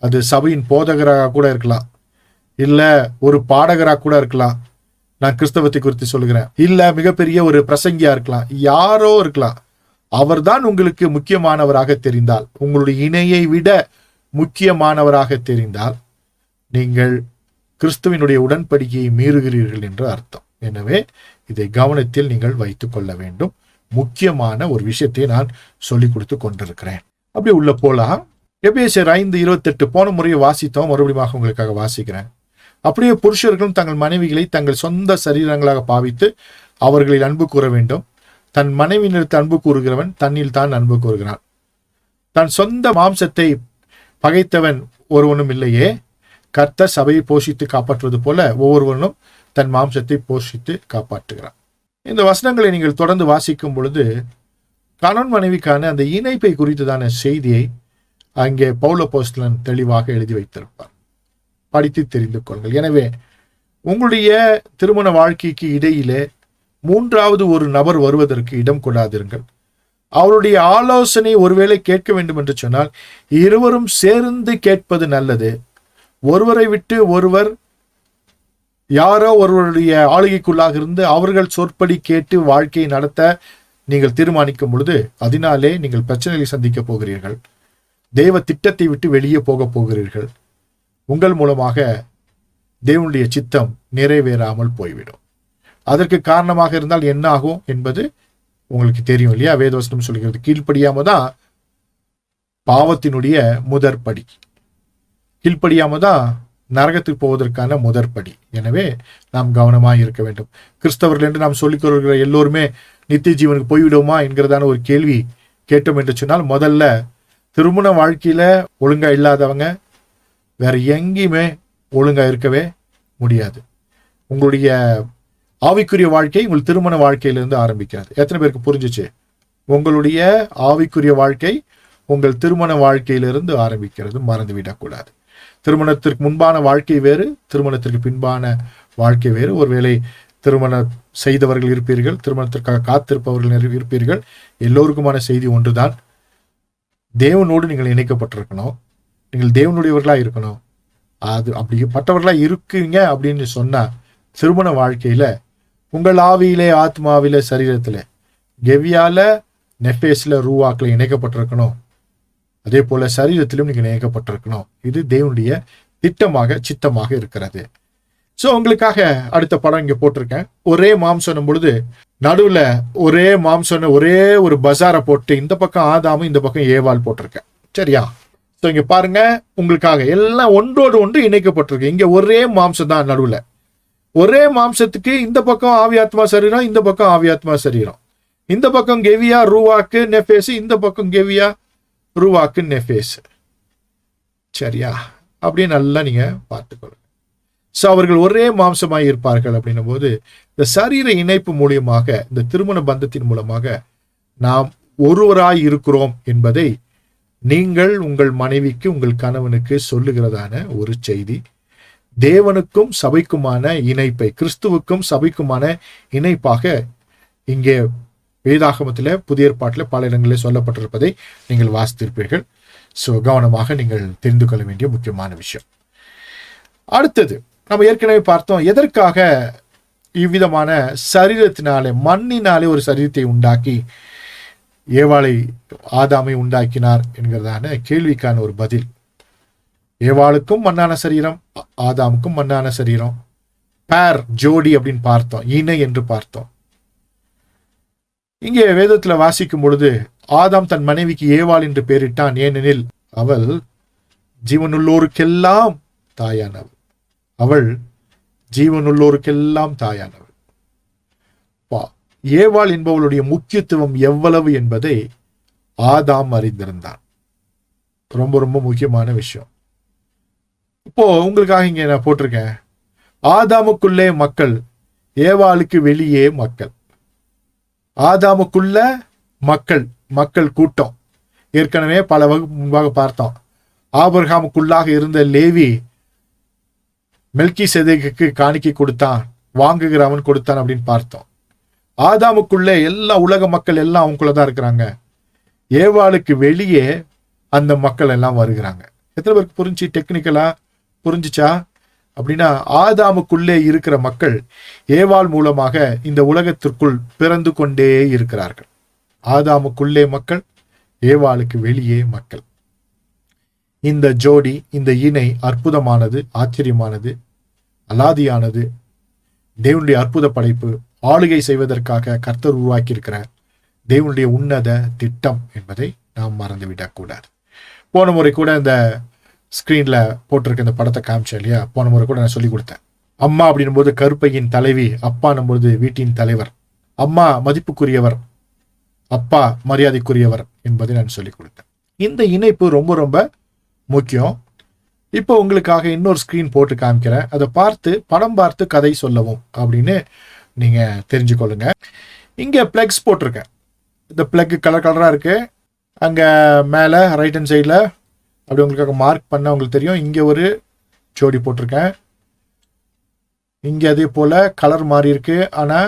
அது சபையின் போதகராக கூட இருக்கலாம், இல்ல ஒரு பாடகராக கூட இருக்கலாம். நான் கிறிஸ்தவத்தை குறித்து சொல்லுகிறேன். இல்ல மிகப்பெரிய ஒரு பிரசங்கியா இருக்கலாம், யாரோ இருக்கலாம். அவர்தான் உங்களுக்கு முக்கியமானவராக தெரிந்தால், உங்களுடைய இணையை விட முக்கியமானவராக தெரிந்தால், நீங்கள் கிறிஸ்துவினுடைய உடன்படிக்கையை மீறுகிறீர்கள் என்று அர்த்தம். எனவே இதை கவனத்தில் நீங்கள் வைத்துக் கொள்ள வேண்டும். முக்கியமான ஒரு விஷயத்தை நான் சொல்லிக் கொடுத்து கொண்டிருக்கிறேன். அப்படி உள்ள போலாம். எபேசியர் 5:28 போன முறையை வாசித்தோம், மறுபடியும் உங்களுக்காக வாசிக்கிறேன். அப்படியே புருஷர்களும் தங்கள் மனைவிகளை தங்கள் சொந்த சரீரங்களாக பாவித்து அவர்களில் அன்பு கூற வேண்டும். தன் மனைவியினருக்கு அன்பு கூறுகிறவன் தன்னில் தான் அன்பு கூறுகிறான். தன் சொந்த மாம்சத்தை பகைத்தவன் ஒருவனும் இல்லையே. கர்த்தர் சபையை போஷித்து காப்பாற்றுவது போல ஒவ்வொருவனும் தன் மாம்சத்தை போஷித்து காப்பாற்றுகிறான். இந்த வசனங்களை நீங்கள் தொடர்ந்து வாசிக்கும் பொழுது கணவன் மனைவிக்கான அந்த இணைப்பை குறித்ததான செய்தியை அங்கே பவுல் அப்போஸ்தலன் தெளிவாக எழுதி வைத்திருப்பார். படித்து தெரிந்து கொள்ளுங்கள். எனவே உங்களுடைய திருமண வாழ்க்கைக்கு இடையிலே மூன்றாவது ஒரு நபர் வருவதற்கு இடம் கொடாதிருங்கள். அவருடைய ஆலோசனை ஒருவேளை கேட்க வேண்டும் என்று சொன்னால் இருவரும் சேர்ந்து கேட்பது நல்லது. ஒருவரை விட்டு ஒருவர் யாரோ ஒருவருடைய ஆளுகைக்குள்ளாக இருந்து அவர்கள் சொற்படி கேட்டு வாழ்க்கையை நடத்த நீங்கள் தீர்மானிக்கும் பொழுது அதனாலே நீங்கள் பிரச்சனைகளை சந்திக்க போகிறீர்கள். தெய்வ திட்டத்தை விட்டு வெளியே போக போகிறீர்கள். உங்கள் மூலமாக தேவனுடைய சித்தம் நிறைவேறாமல் போய்விடும். அதற்கு காரணமாக இருந்தால் என்ன ஆகும் என்பது உங்களுக்கு தெரியும் இல்லையா? வேதவசனம் சொல்கிறது, கீழ்ப்படியாம தான் பாவத்தினுடைய முதற்படி, கீழ்ப்படியாம தான் நரகத்துக்கு போவதற்கான முதற்படி. எனவே நாம் கவனமாக இருக்க வேண்டும். கிறிஸ்தவர்கள் என்று நாம் சொல்லிக் கொள்கிற எல்லோருமே நித்திய ஜீவனுக்கு போய்விடுமா என்கிறதான ஒரு கேள்வி கேட்டோம் என்று சொன்னால், முதல்ல திருமண வாழ்க்கையில ஒழுங்கா இல்லாதவங்க வேற எங்கேயுமே ஒழுங்கா இருக்கவே முடியாது. உங்களுடைய ஆவிக்குரிய வாழ்க்கை உங்கள் திருமண வாழ்க்கையிலிருந்து ஆரம்பிக்கிறது. எத்தனை பேருக்கு புரிஞ்சிச்சு? உங்களுடைய ஆவிக்குரிய வாழ்க்கை உங்கள் திருமண வாழ்க்கையிலிருந்து ஆரம்பிக்கிறது, மறந்துவிடக்கூடாது. திருமணத்திற்கு முன்பான வாழ்க்கை வேறு, திருமணத்திற்கு பின்பான வாழ்க்கை வேறு. ஒருவேளை திருமணம் செய்தவர்கள் இருப்பீர்கள், திருமணத்திற்காக காத்திருப்பவர்கள் இருப்பீர்கள். எல்லோருக்குமான செய்தி ஒன்றுதான், தேவனோடு நீங்கள் இணைக்கப்பட்டிருக்கணும், நீங்கள் தேவனுடையவர்களா இருக்கணும். அது அப்படிப்பட்டவர்களா இருக்கீங்க அப்படின்னு சொன்னா திருமண வாழ்க்கையில உங்கள் ஆவியிலே, ஆத்மாவில, சரீரத்துல கெவியால, நெப்பேஸ்ல, ரூவாக்ல இணைக்கப்பட்டிருக்கணும். அதே போல சரீரத்திலும் நீங்க இணைக்கப்பட்டிருக்கணும். இது தேவனுடைய திட்டமாக, சித்தமாக இருக்கிறது. சோ உங்களுக்காக அடுத்த படம் இங்க போட்டிருக்கேன். ஒரே மாம்சம் பொழுது நடுவுல ஒரே மாம்சம், ஒரே ஒரு பசாரை போட்டு இந்த பக்கம் ஆதாமும் இந்த பக்கம் ஏவாள் போட்டிருக்கேன். சரியா? சோ இங்க பாருங்க, உங்களுக்காக எல்லாம் ஒன்றோடு ஒன்று இணைக்கப்பட்டிருக்கு. இங்க ஒரே மாம்சம் தான் நடுவுல. ஒரே மாம்சத்துக்கு இந்த பக்கம் ஆவியாத்மா சரீரம், இந்த பக்கம் ஆவியாத்மா சரீரம். இந்த பக்கம் கெவியா, ரூவாக்கு, நெஃபேஸ், இந்த பக்கம் கெவியா, ரூவாக்கு, நெஃபேஸ். சரியா? அப்படியே நல்லா நீங்க பார்த்துக்கொள்ளுங்க. ஸோ அவர்கள் ஒரே மாம்சமாய் இருப்பார்கள் அப்படின்னும் போது இந்த சரீர இணைப்பு மூலியமாக, இந்த திருமண பந்தத்தின் மூலமாக நாம் ஒருவராய் இருக்கிறோம் என்பதை நீங்கள் உங்கள் மனைவிக்கு, உங்கள் கணவனுக்கு சொல்லுகிறதான ஒரு செய்தி. தேவனுக்கும் சபைக்குமான இணைப்பை, கிறிஸ்துவுக்கும் சபைக்குமான இணைப்பாக இங்கே வேதாகமத்தில், புதிய ஏற்பாட்டில் பல இடங்களில் சொல்லப்பட்டிருப்பதை நீங்கள் வாசித்திருப்பீர்கள். ஸோ கவனமாக நீங்கள் தெரிந்து கொள்ள வேண்டிய முக்கியமான விஷயம். அடுத்தது நம்ம ஏற்கனவே பார்த்தோம், எதற்காக இவ்விதமான சரீரத்தினாலே, மண்ணினாலே ஒரு சரீரத்தை உண்டாக்கி ஏவாளை, ஆதாமை உண்டாக்கினார் என்கிறதான கேள்விக்கான ஒரு பதில். ஏவாளுக்கும் மண்ணான சரீரம், ஆதாமுக்கும் மண்ணான சரீரம். பேர், ஜோடி அப்படின்னு பார்த்தோம், இணை என்று பார்த்தோம். இங்கே வேதத்துல வாசிக்கும் பொழுது ஆதாம் தன் மனைவிக்கு ஏவாள் என்று பெயரிட்டான், ஏனெனில் அவள் ஜீவனுள்ளோருக்கெல்லாம் தாயானவள். அவள் ஜீவனுள்ளோருக்கெல்லாம் தாயானவள். ஏவாள் என்பவளுடைய முக்கியத்துவம் எவ்வளவு என்பதை ஆதாம் அறிந்திருந்தான். ரொம்ப ரொம்ப முக்கியமான விஷயம். இப்போ உங்களுக்காக இங்க நான் போட்டிருக்கேன், ஆதாமுக்குள்ளே மக்கள், ஏவாளுக்கு வெளியே மக்கள். ஆதாமுக்குள்ள மக்கள், மக்கள் கூட்டம் ஏற்கனவே பல வகுப்பு முன்பாக பார்த்தோம். ஆபிரகாமுக்குள்ளாக இருந்த லேவி மெல்கிசேதேக்குக்கு காணிக்கை கொடுத்தான், வாங்குகிறவன் கொடுத்தான் அப்படின்னு பார்த்தோம். ஆதாமுக்குள்ளே எல்லா உலக மக்கள் எல்லாம் அவங்களுக்குள்ளதான் இருக்கிறாங்க. ஏவாளுக்கு வெளியே அந்த மக்கள் எல்லாம் வருகிறாங்க. எத்தனை பேருக்கு புரிஞ்சு? டெக்னிக்கலா புரிஞ்சுச்சா? அப்படின்னா ஆதாமுக்குள்ளே இருக்கிற மக்கள் ஏவாள் மூலமாக இந்த உலகத்திற்குள் பிறந்து கொண்டே இருக்கிறார்கள். ஆதாமுக்குள்ளே மக்கள், ஏவாளுக்கு வெளியே மக்கள். இந்த ஜோடி, இந்த இணை அற்புதமானது, ஆச்சரியமானது, அலாதியானது. தேவனுடைய அற்புத படைப்பு, ஆளுகை செய்வதற்காக கர்த்தர் உருவாக்கி இருக்கிறார் தேவனுடைய உன்னத திட்டம் என்பதை நாம் மறந்துவிடக்கூடாது. போன முறை கூட இந்த ஸ்கிரீன்ல போட்டிருக்க இந்த படத்தை காமிச்சேன் இல்லையா? போன முறை கூட நான் சொல்லி கொடுத்தேன். அம்மா அப்படின்னும் போது கருப்பையின் தலைவி, அப்பான்னும் போது வீட்டின் தலைவர். அம்மா மதிப்புக்குரியவர், அப்பா மரியாதைக்குரியவர் என்பதை நான் சொல்லிக் கொடுத்தேன். இந்த இணைப்பு ரொம்ப ரொம்ப முக்கியம். இப்போ உங்களுக்காக இன்னொரு ஸ்கிரீன் போட்டு காமிக்கிறேன். அதை பார்த்து படம் பார்த்து கதை சொல்லவும் அப்படின்னு நீங்க தெரிஞ்சுக்கொள்ளுங்க. இங்க பிளக்ஸ் போட்டிருக்கேன். இந்த பிளக் கலர் கலரா இருக்கு. அங்க மேல ரைட் ஹேண்ட் சைட்ல அப்படி உங்களுக்காக மார்க் பண்ண உங்களுக்கு தெரியும். இங்க ஒரு ஜோடி போட்டிருக்கேன். இங்க அதே போல கலர் மாறி இருக்கு, ஆனா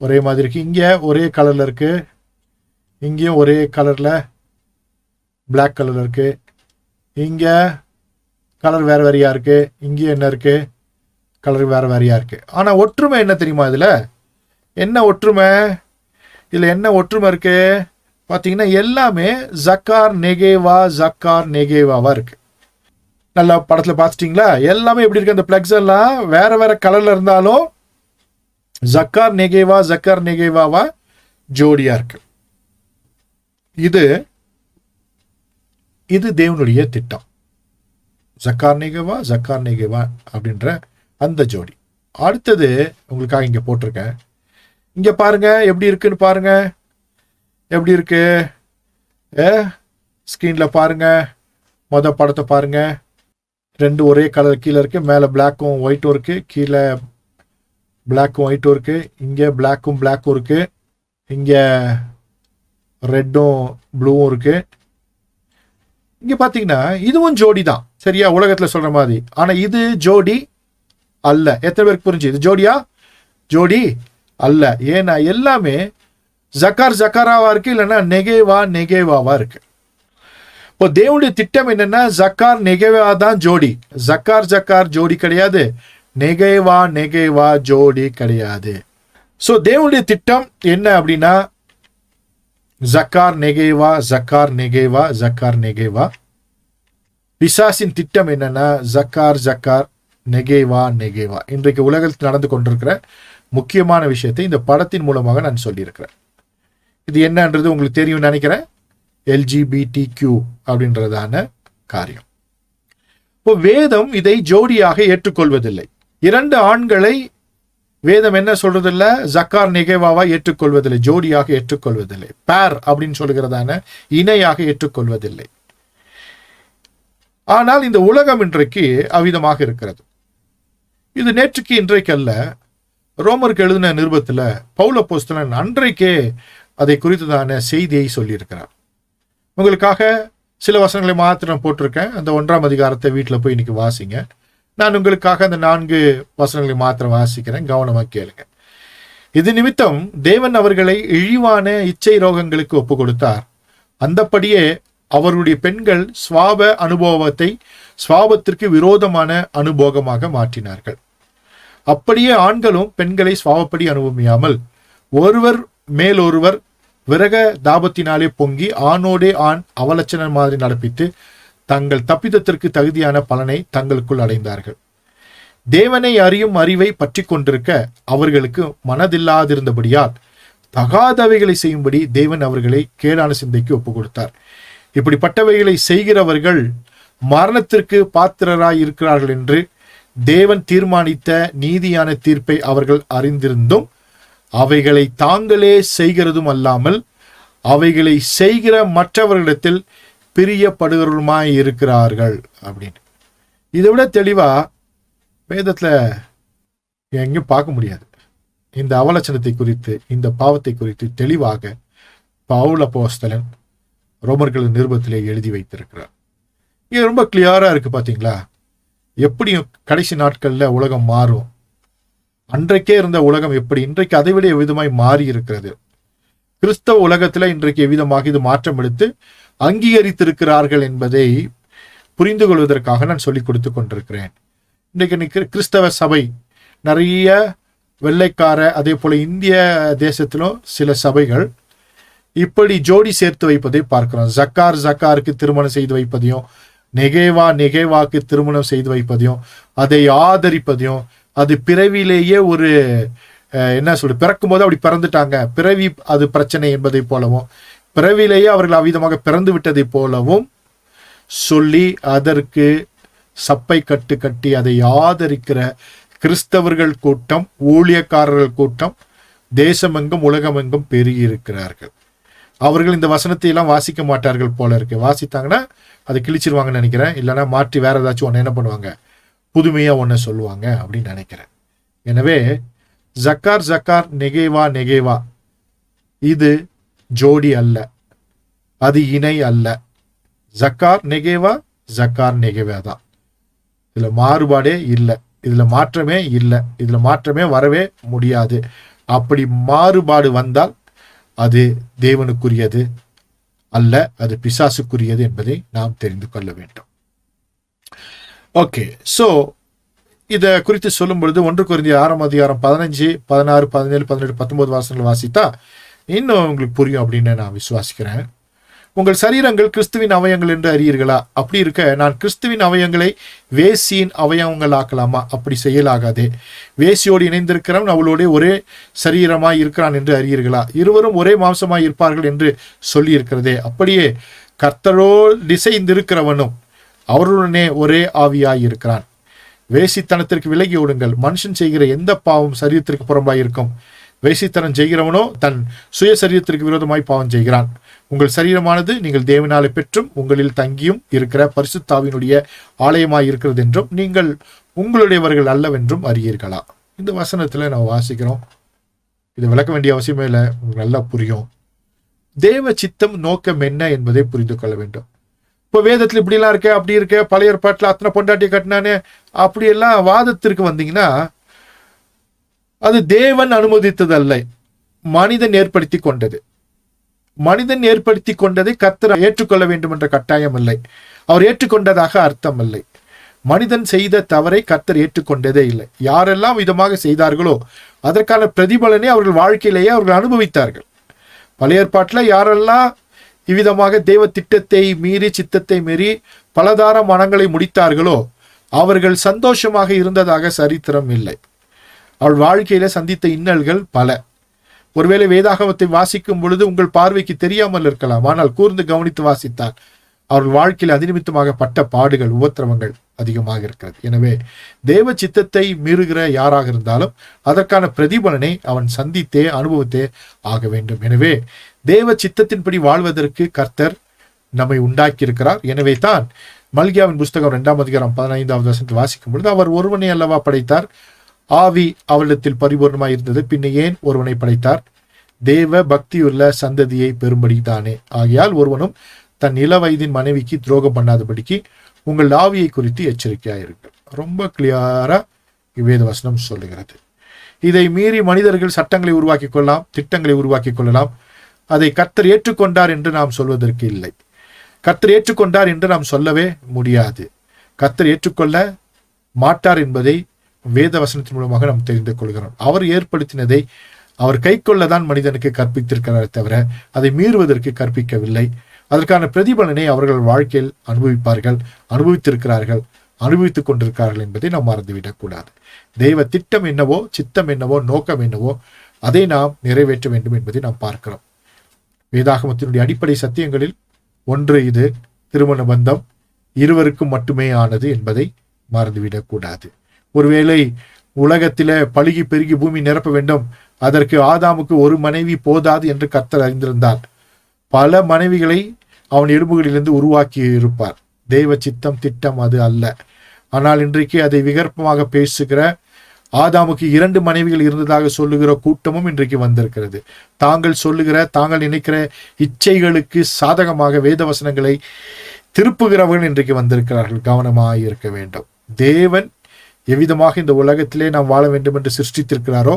ஒரே மாதிரி இருக்கு. இங்க ஒரே கலர்ல இருக்கு, இங்கேயும் ஒரே கலர்ல பிளாக் கலர்ல இருக்கு. இங்க கலர் வேற வேறையா இருக்கு, இங்கேயும் என்ன இருக்கு, கலர் வேற வேறையா இருக்கு. ஆனா ஒற்றுமை என்ன தெரியுமா? இதுல என்ன ஒற்றுமை? இதுல என்ன ஒற்றுமை இருக்கு பாத்தீங்கன்னா, எல்லாமே ஜக்கார் நெகேவா, ஜக்கார் நெகேவாவா இருக்கு. நல்லா படத்துல பாத்துட்டீங்களா? எல்லாமே எப்படி இருக்கு? அந்த பிளக்ஸ் எல்லாம் வேற வேற கலர்ல இருந்தாலும் ஜக்கார் நெகேவா, ஜக்கார் நெகேவாவா ஜோடியா இருக்கு. இது தேவனுடைய திட்டம். ஜக்கார் நெகேவா, ஜக்கார் நெகேவா அப்படின்ற அந்த ஜோடி. அடுத்தது உங்களுக்காக இங்க போட்டிருக்கேன். இங்க பாருங்க எப்படி இருக்குன்னு பாருங்க. எப்படி இருக்கு? ஸ்கிரீன்ல பாருங்க. படத்தை பாருங்க. ரெண்டு ஒரே கலர் கீழே இருக்கு. மேல பிளாக்கும் ஒயிட்டும் இருக்கு, கீழே பிளாக்கும் ஒயிட்டும் இருக்கு. இங்க பிளாக்கும் பிளாக்கும் இருக்கு, இங்க ரெட்டும் ப்ளூவும் இருக்கு. இங்க பாத்தீங்கன்னா இதுவும் ஜோடி தான், சரியா? உலகத்துல சொல்ற மாதிரி. ஆனா இது ஜோடி அல்ல. எத்தனை பேருக்கு புரிஞ்சு? இது ஜோடியா? ஜோடி அல்ல. ஏன்னா எல்லாமே ஜக்கார் ஜக்காராவா இருக்கு, இல்லைன்னா நெகேவா நெகேவாவா இருக்கு. இப்போ தேவனுடைய திட்டம் என்னன்னா, ஜக்கார் நெகேவா தான் ஜோடி. ஜக்கார் ஜக்கார் ஜோடி கிடையாது, நெகேவா நெகேவா ஜோடி கிடையாது. சோ தேவனுடைய திட்டம் என்ன அப்படின்னா, ஜக்கார் நெகேவா, ஜக்கார் நெகேவா, ஜக்கார் நெகேவா. பிசாசின் திட்டம் என்னன்னா, ஜக்கார் ஜக்கார் நெகேவா நெகேவா. இன்றைக்கு உலகத்தில் நடந்து கொண்டிருக்கிற முக்கியமான விஷயத்தை இந்த படத்தின் மூலமாக நான் சொல்லியிருக்கிறேன். இது என்னன்றது உங்களுக்கு தெரியும் நினைக்கிறேன். LGBTQ அப்படின்றதான காரியம். இப்போ வேதம் இதை ஜோடியாக ஏற்றுக்கொள்வதில்லை. இரண்டு ஆண்களை வேதம் என்ன சொல்றதில்ல, ஜக்கார் நெகேவாவா ஏற்றுக்கொள்வதில்லை, ஜோடியாக ஏற்றுக்கொள்வதில்லை. பேர் அப்படின்னு சொல்லுகிறதான இணையாக ஏற்றுக்கொள்வதில்லை. ஆனால் இந்த உலகம் இன்றைக்கு அவ்விதமாக இருக்கிறது. இது நேற்றுக்கு இன்றைக்கு அல்ல. ரோமருக்கு எழுதின நிருபத்துல பவுல் அப்போஸ்தலன் அன்றைக்கே அதை குறித்ததான செய்தியை சொல்லியிருக்கிறார். உங்களுக்காக சில வசனங்களை மாத்திரம் போட்டிருக்கேன். அந்த 1ஆம் அதிகாரத்தை வீட்டில் போய் இன்னைக்கு வாசிங்க. நான் உங்களுக்காக அந்த 4 வசனங்களை மாத்திரம் வாசிக்கிறேன், கவனமா கேளுங்க. இது நிமித்தம் தேவன் அவர்களை இழிவான இச்சை ரோகங்களுக்கு ஒப்பு கொடுத்தார். அந்தப்படியே அவருடைய பெண்கள் சுவாப அனுபவத்தை சுவாபத்திற்கு விரோதமான அனுபவமாக மாற்றினார்கள். அப்படியே ஆண்களும் பெண்களை சுவாபப்படி அனுபவியாமல் ஒருவர் மேலொருவர் விரக தாபத்தினாலே பொங்கி ஆணோடே ஆண் அவலட்சணம் மாதிரி நடப்பித்து தங்கள் தப்பிதத்திற்கு தகுதியான பலனை தங்களுக்குள் அடைந்தார்கள். தேவனை அறியும் அறிவை பற்றி கொண்டிருக்க அவர்களுக்கு மனதில்லாதிருந்தபடியால் தகாதவைகளை செய்யும்படி தேவன் அவர்களை கேடான சிந்தைக்கு ஒப்பு கொடுத்தார். இப்படிப்பட்டவைகளை செய்கிறவர்கள் மரணத்திற்கு பாத்திரராய் இருக்கிறார்கள் என்று தேவன் தீர்மானித்த நீதியான தீர்ப்பை அவர்கள் அறிந்திருந்தும் அவைகளை தாங்களே செய்கிறதும் அல்லாமல் அவைகளை செய்கிற மற்றவர்களிடத்தில் பிரியப்படுகிறவருமாய் இருக்கிறார்கள் அப்படின்னு. இதை விட தெளிவா வேதத்துல எங்கேயும் பார்க்க முடியாது. இந்த அவலட்சணத்தை குறித்து, இந்த பாவத்தை குறித்து தெளிவாக பவுல் அப்போஸ்தலன் ரோமர்கள் நிருபத்திலே எழுதி வைத்திருக்கிறார். இது ரொம்ப கிளியரா இருக்கு. பாத்தீங்களா, எப்படியும் கடைசி நாட்கள்ல உலகம் மாறும். அன்றைக்கே இருந்த உலகம் எப்படி இன்றைக்கு அதைவிட எவ்விதமாய் மாறி இருக்கிறது. கிறிஸ்தவ உலகத்துல இன்றைக்கு எவ்விதமாக இது மாற்றம் எடுத்து அங்கீகரித்திருக்கிறார்கள் என்பதை புரிந்து கொள்வதற்காக நான் சொல்லிக் கொடுத்து கொண்டிருக்கிறேன். இன்றைக்கு கிறிஸ்தவ சபை நிறைய வெள்ளைக்கார, அதே போல இந்திய தேசத்திலும் சில சபைகள் இப்படி ஜோடி சேர்த்து வைப்பதை பார்க்கிறோம். ஜக்காருக்கு திருமணம் செய்து வைப்பதையும், நெகேவாக்கு திருமணம் செய்து வைப்பதையும், அதை ஆதரிப்பதையும், அது பிறவிலேயே ஒரு என்ன சொல்றது, பிறக்கும் போது அப்படி பிறந்துட்டாங்க, பிறவி அது பிரச்சனை என்பதை போலவும், பிறவிலேயே அவர்கள் அவ்விதமாக பிறந்து விட்டதை போலவும் சொல்லி அதற்கு சப்பை கட்டி அதை ஆதரிக்கிற கிறிஸ்தவர்கள் கூட்டம், ஊழியக்காரர்கள் கூட்டம் தேசமெங்கும் உலகமெங்கும் பெருகி இருக்கிறார்கள். அவர்கள் இந்த வசனத்தை எல்லாம் வாசிக்க மாட்டார்கள் போல இருக்கு. வாசித்தாங்கன்னா அதை கிழிச்சிருவாங்கன்னு நினைக்கிறேன். இல்லைன்னா மாற்றி வேற ஏதாச்சும் ஒன்று என்ன பண்ணுவாங்க, புதுமையா ஒன்று சொல்லுவாங்க அப்படின்னு நினைக்கிறேன். எனவே ஜக்கார் நெகேவா இது ஜோடி அல்ல, அது இணை அல்ல. ஜக்கார் நெகேவா தான். இதுல மாறுபாடே இல்லை, இதுல மாற்றமே இல்லை, இதுல மாற்றமே வரவே முடியாது. அப்படி மாறுபாடு வந்தால் அது தேவனுக்குரியது அல்ல, அது பிசாசுக்குரியது என்பதை நாம் தெரிந்து கொள்ள வேண்டும். ஓகே, சோ இத குறித்து சொல்லும் பொழுது 1 கொரிந்தியர் 6 அதிகாரம் 15, 16, 17, 18, 19 வாசனங்கள் வாசித்தா இன்னும் உங்களுக்கு புரியும் அப்படின்னு நான் விசுவாசிக்கிறேன். உங்கள் சரீரங்கள் கிறிஸ்துவின் அவயங்கள் என்று அறியீர்களா? அப்படி இருக்க நான் கிறிஸ்துவின் அவயங்களை வேசியின் அவயவங்கள் ஆக்கலாமா? அப்படி செய்யலாகாதே. வேசியோடு இணைந்திருக்கிறவன் அவளோட ஒரே சரீரமாய் இருக்கிறான் என்று அறியீர்களா? இருவரும் ஒரே மாம்சமாய் இருப்பார்கள் என்று சொல்லி இருக்கிறதே. அப்படியே கர்த்தரோடு இசைந்திருக்கிறவனும் அவருடனே ஒரே ஆவியாய் இருக்கிறான். வேசித்தனத்திற்கு விலகி ஓடுங்கள். மனுஷன் செய்கிற எந்த பாவம் சரீரத்திற்கு புறம்பாய் இருக்கும். வேசித்தனம் செய்கிறவனோ தன் சுய சரீரத்திற்கு விரோதமாய் பாவம் செய்கிறான். உங்கள் சரீரமானது நீங்கள் தேவனாலே பெற்றும் உங்களில் தங்கியும் இருக்கிற பரிசுத்தாவினுடைய ஆலயமாய் இருக்கிறது என்றும் நீங்கள் உங்களுடையவர்கள் அல்லவென்றும் அறியீர்களா? இந்த வசனத்துல நம்ம வாசிக்கிறோம். இது விளக்க வேண்டிய அவசியமே இல்லை, உங்களுக்கு நல்லா புரியும். தேவ சித்தம் நோக்கம் என்ன என்பதை புரிந்து கொள்ள வேண்டும். இப்போ வேதத்துல இப்படிலாம் இருக்க, அப்படி இருக்க, பழைய ஏற்பாட்டுல அத்தனை பொண்டாட்டியை கட்டினானே அப்படியெல்லாம் வாதத்திற்கு வந்தீங்கன்னா அது தேவன் அனுமதித்ததல்ல, மனிதன் ஏற்படுத்தி கொண்டது. மனிதன் ஏற்படுத்தி கொண்டதை கர்த்தர் ஏற்றுக்கொள்ள வேண்டும் என்ற கட்டாயம் இல்லை. அவர் ஏற்றுக்கொண்டதாக அர்த்தம் இல்லை. மனிதன் செய்த தவறை கர்த்தர் ஏற்றுக்கொண்டதே இல்லை. யாரெல்லாம் விதமாக செய்தார்களோ அதற்கான பிரதிபலனை அவர்கள் வாழ்க்கையிலேயே அவர்கள் அனுபவித்தார்கள். பழைய ஏற்பாட்டில் யாரெல்லாம் இவ்விதமாக தெய்வ திட்டத்தை மீறி, சித்தத்தை மீறி பலதார மனங்களை முடித்தார்களோ அவர்கள் சந்தோஷமாக இருந்ததாக சரித்திரம் இல்லை. அவள் வாழ்க்கையில சந்தித்த இன்னல்கள் பல. ஒருவேளை வேதாகமத்தை வாசிக்கும் பொழுது உங்கள் பார்வைக்கு தெரியாமல் இருக்கலாம், ஆனால் கூர்ந்து கவனித்து வாசித்தால் அவர்கள் வாழ்க்கையில் அதிநிமித்தமாக பட்ட பாடுகள், உபத்திரவங்கள் அதிகமாக இருக்கிறது. எனவே தேவ சித்தத்தை மீறுகிற யாராக இருந்தாலும் அதற்கான பிரதிபலனை அவன் சந்தித்தே அனுபவித்தே ஆக வேண்டும். எனவே தேவ சித்தத்தின்படி வாழ்வதற்கு கர்த்தர் நம்மை உண்டாக்கி இருக்கிறார். எனவே தான் மல்கியாவின் புஸ்தகம் 2 அதிகாரம் 15வது வசனத்தில் வாசிக்கும் பொழுது அவர் ஒருவனை அல்லவா படைத்தார், ஆவி அவளிடத்தில் பரிபூர்ணமாய் இருந்தது, பின்ன ஏன் ஒருவனை படைத்தார்? தேவ பக்தியுள்ள சந்ததியை பெறும்படி தானே. ஆகையால் ஒருவனும் தன் இள வயதின் மனைவிக்கு துரோகம் பண்ணாதபடிக்கு உங்கள் ஆவியை குறித்து எச்சரிக்கையாயிருங்கள். ரொம்ப கிளியரா வேத வசனம் சொல்லுகிறது. இதை மீறி மனிதர்கள் சட்டங்களை உருவாக்கி கொள்ளலாம், திட்டங்களை உருவாக்கி கொள்ளலாம். அதை கர்த்தர் ஏற்றுக்கொண்டார் என்று நாம் சொல்வதற்கு இல்லை. கர்த்தர் ஏற்றுக்கொண்டார் என்று நாம் சொல்லவே முடியாது. கர்த்தர் ஏற்றுக்கொள்ள மாட்டார் என்பதை வேத வசனத்தின் மூலமாக நாம் தெரிந்து கொள்கிறோம். அவர் ஏற்படுத்தினதை அவர் கை கொள்ளதான் மனிதனுக்கு கற்பித்திருக்கிறார் தவிர அதை மீறுவதற்கு கற்பிக்கவில்லை. அதற்கான பிரதிபலனை அவர்கள் வாழ்க்கையில் அனுபவிப்பார்கள், அனுபவித்திருக்கிறார்கள், அனுபவித்துக் கொண்டிருக்கிறார்கள் என்பதை நாம் மறந்துவிடக் கூடாது. தெய்வ திட்டம் என்னவோ, சித்தம் என்னவோ, நோக்கம் என்னவோ அதை நாம் நிறைவேற்ற வேண்டும் என்பதை நாம் பார்க்கிறோம். வேதாகமத்தினுடைய அடிப்படை சத்தியங்களில் ஒன்று இது. திருமண பந்தம் இருவருக்கும் மட்டுமே ஆனது என்பதை மறந்துவிடக் கூடாது. ஒருவேளை உலகத்தில பலுகி பெருகி பூமி நிரப்ப வேண்டும், அதற்கு ஆதாமுக்கு ஒரு மனைவி போதாது என்று கர்த்தர் அறிந்திருந்தார். பல மனைவிகளை அவன் எலும்புகளிலிருந்து உருவாக்கி இருப்பார். தெய்வ சித்தம் திட்டம் அது அல்ல. ஆனால் இன்றைக்கு அதை விகற்பமாக பேசுகிற, ஆதாமுக்கு 2 மனைவிகள் இருந்ததாக சொல்லுகிற கூட்டமும் இன்றைக்கு வந்திருக்கிறது. தாங்கள் சொல்லுகிற, தாங்கள் நினைக்கிற இச்சைகளுக்கு சாதகமாக வேத வசனங்களை திருப்புகிறவர்கள் இன்றைக்கு வந்திருக்கிறார்கள். கவனமாக இருக்க வேண்டும். தேவன் எவ்விதமாக இந்த உலகத்திலே நாம் வாழ வேண்டும் என்று சிருஷ்டித்திருக்கிறாரோ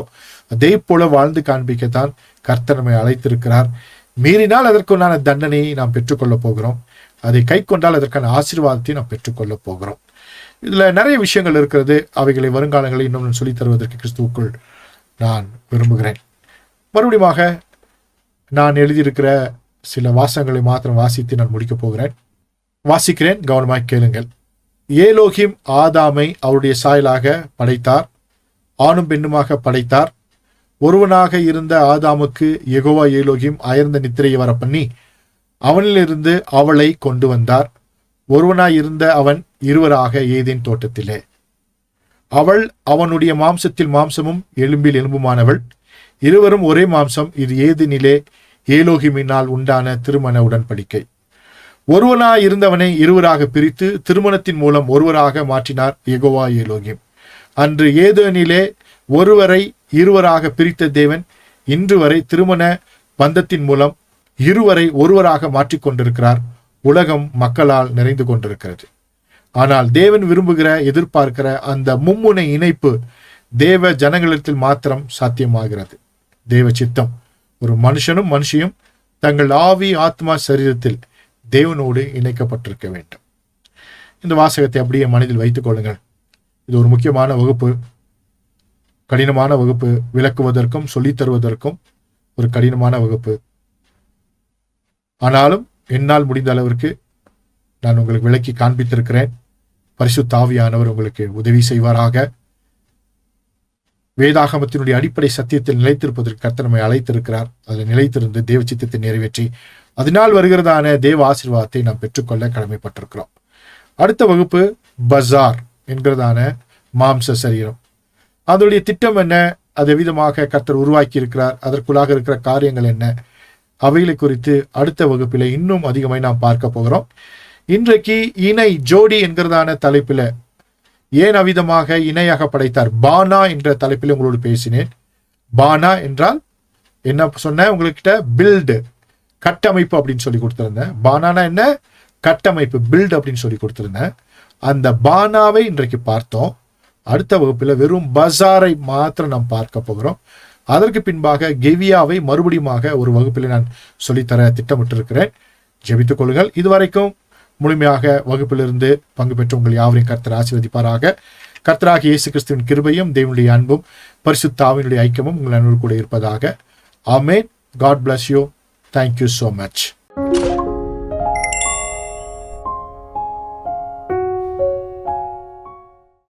அதே போல வாழ்ந்து காண்பிக்கத்தான் கர்த்தர் நம்மை அழைத்திருக்கிறார். மீறினால் அதற்குண்டான தண்டனையை நாம் பெற்றுக்கொள்ளப் போகிறோம். அதை கை கொண்டால் அதற்கான ஆசீர்வாதத்தை நாம் பெற்றுக்கொள்ளப் போகிறோம். இதுல நிறைய விஷயங்கள் இருக்கிறது. அவைகளை வருங்காலங்களில் இன்னும் சொல்லித் தருவதற்கு கிறிஸ்துவுக்குள் நான் விரும்புகிறேன். மறுபடியும் நான் எழுதியிருக்கிற சில வாசகங்களை மாத்திரம் வாசித்து நான் முடிக்கப் போகிறேன். வாசிக்கிறேன், கவனமாய் கேளுங்கள். ஏலோகிம் ஆதாமை அவருடைய சாயலாக படைத்தார், ஆணும் பெண்ணுமாக படைத்தார். ஒருவனாக இருந்த ஆதாமுக்கு யெகோவா ஏலோகிம் அயர்ந்த நித்திரையை வர பண்ணி அவனிலிருந்து அவளை கொண்டு வந்தார். ஒருவனாய் இருந்த அவன் இருவராக ஏதேன் தோட்டத்திலே. அவள் அவனுடைய மாம்சத்தில் மாம்சமும் எலும்பில் எலும்புமானவள். இருவரும் ஒரே மாம்சம். இது ஏதேனிலே ஏலோகிமினால் உண்டான திருமண உடன்படிக்கை. ஒருவனாய் இருந்தவனை இருவராக பிரித்து திருமணத்தின் மூலம் ஒருவராக மாற்றினார் யெகோவா ஏலோகிம். அன்று ஏதேனிலே ஒருவரை இருவராக பிரித்த தேவன் இன்று வரை திருமண பந்தத்தின் மூலம் இருவரை ஒருவராக மாற்றிக்கொண்டிருக்கிறார். உலகம் மக்களால் நிறைந்து கொண்டிருக்கிறது. ஆனால் தேவன் விரும்புகிற, எதிர்பார்க்கிற அந்த மும்முனை இணைப்பு தேவ ஜனங்களிடத்தில் மாத்திரம் சாத்தியமாகிறது. தேவ சித்தம் ஒரு மனுஷனும் மனுஷியும் தங்கள் ஆவி ஆத்மா சரீரத்தில் தேவனோடு இணைக்கப்பட்டிருக்க வேண்டும். இந்த வாசகத்தை அப்படியே மனதில் வைத்துக் கொள்ளுங்கள். இது ஒரு முக்கியமான வகுப்பு, கடினமான வகுப்பு. விளக்குவதற்கும் சொல்லித் தருவதற்கும் ஒரு கடினமான வகுப்பு. ஆனாலும் என்னால் முடிந்த அளவிற்கு நான் உங்களுக்கு விளக்கி காண்பித்திருக்கிறேன். பரிசுத்த ஆவியானவர் உங்களுக்கு உதவி செய்வாராக. வேதாகமத்தினுடைய அடிப்படை சத்தியத்தில் நிலைத்திருப்பதற்கு கர்த்தர் நம்மை அழைத்திருக்கிறார். அதில் நிலைத்திருந்து தேவ சித்தத்தை நிறைவேற்றி அதனால் வருகிறதான தேவ ஆசீர்வாதத்தை நாம் பெற்றுக்கொள்ள கடமைப்பட்டிருக்கிறோம். அடுத்த வகுப்பு பஜார் என்கிறதான மாம்ச சரீரம். அதனுடைய திட்டம் என்ன, அது எவ்விதமாக கர்த்தர் உருவாக்கி இருக்கிறார், அதற்குள்ளாக இருக்கிற காரியங்கள் என்ன, அவைகளை குறித்து அடுத்த வகுப்பில் இன்னும் அதிகமாய் நாம் பார்க்க போகிறோம். இன்றைக்கு இணை ஜோடி என்கிறதான தலைப்பில் ஏன் அவ்விதமாக இணையாக படைத்தார், பானா என்ற தலைப்பில் உங்களோடு பேசினேன். பானா என்றால் என்ன சொன்ன உங்ககிட்ட, பில்டு, கட்டமைப்பு அப்படின்னு சொல்லி கொடுத்திருந்தேன். பானானா என்ன, கட்டமைப்பு, பில்டு அப்படின்னு சொல்லி கொடுத்திருந்தேன். அந்த பானாவை இன்றைக்கு பார்த்தோம். அடுத்த வகுப்பில் வெறும் பஜாரை மாத்திரம் நாம் பார்க்க போகிறோம். அதற்கு பின்பாக கெவியாவை மறுபடியும் ஒரு வகுப்பில் நான் சொல்லித்தர திட்டமிட்டிருக்கிறேன். ஜெபித்துக் கொள்ளுங்கள். இதுவரைக்கும் முழுமையாக வகுப்பிலிருந்து பங்கு பெற்று உங்கள் யாவரையும் கர்த்தர் ஆசீர்வதிப்பாராக. கர்த்தராகிய இயேசு கிறிஸ்துவின் கிருபையும் தேவனுடைய அன்பும் பரிசுத்த ஆவியினுடைய ஐக்கியமும் உங்கள் அன்போடு கூட இருப்பதாக. ஆமென். God bless you. Thank you so much.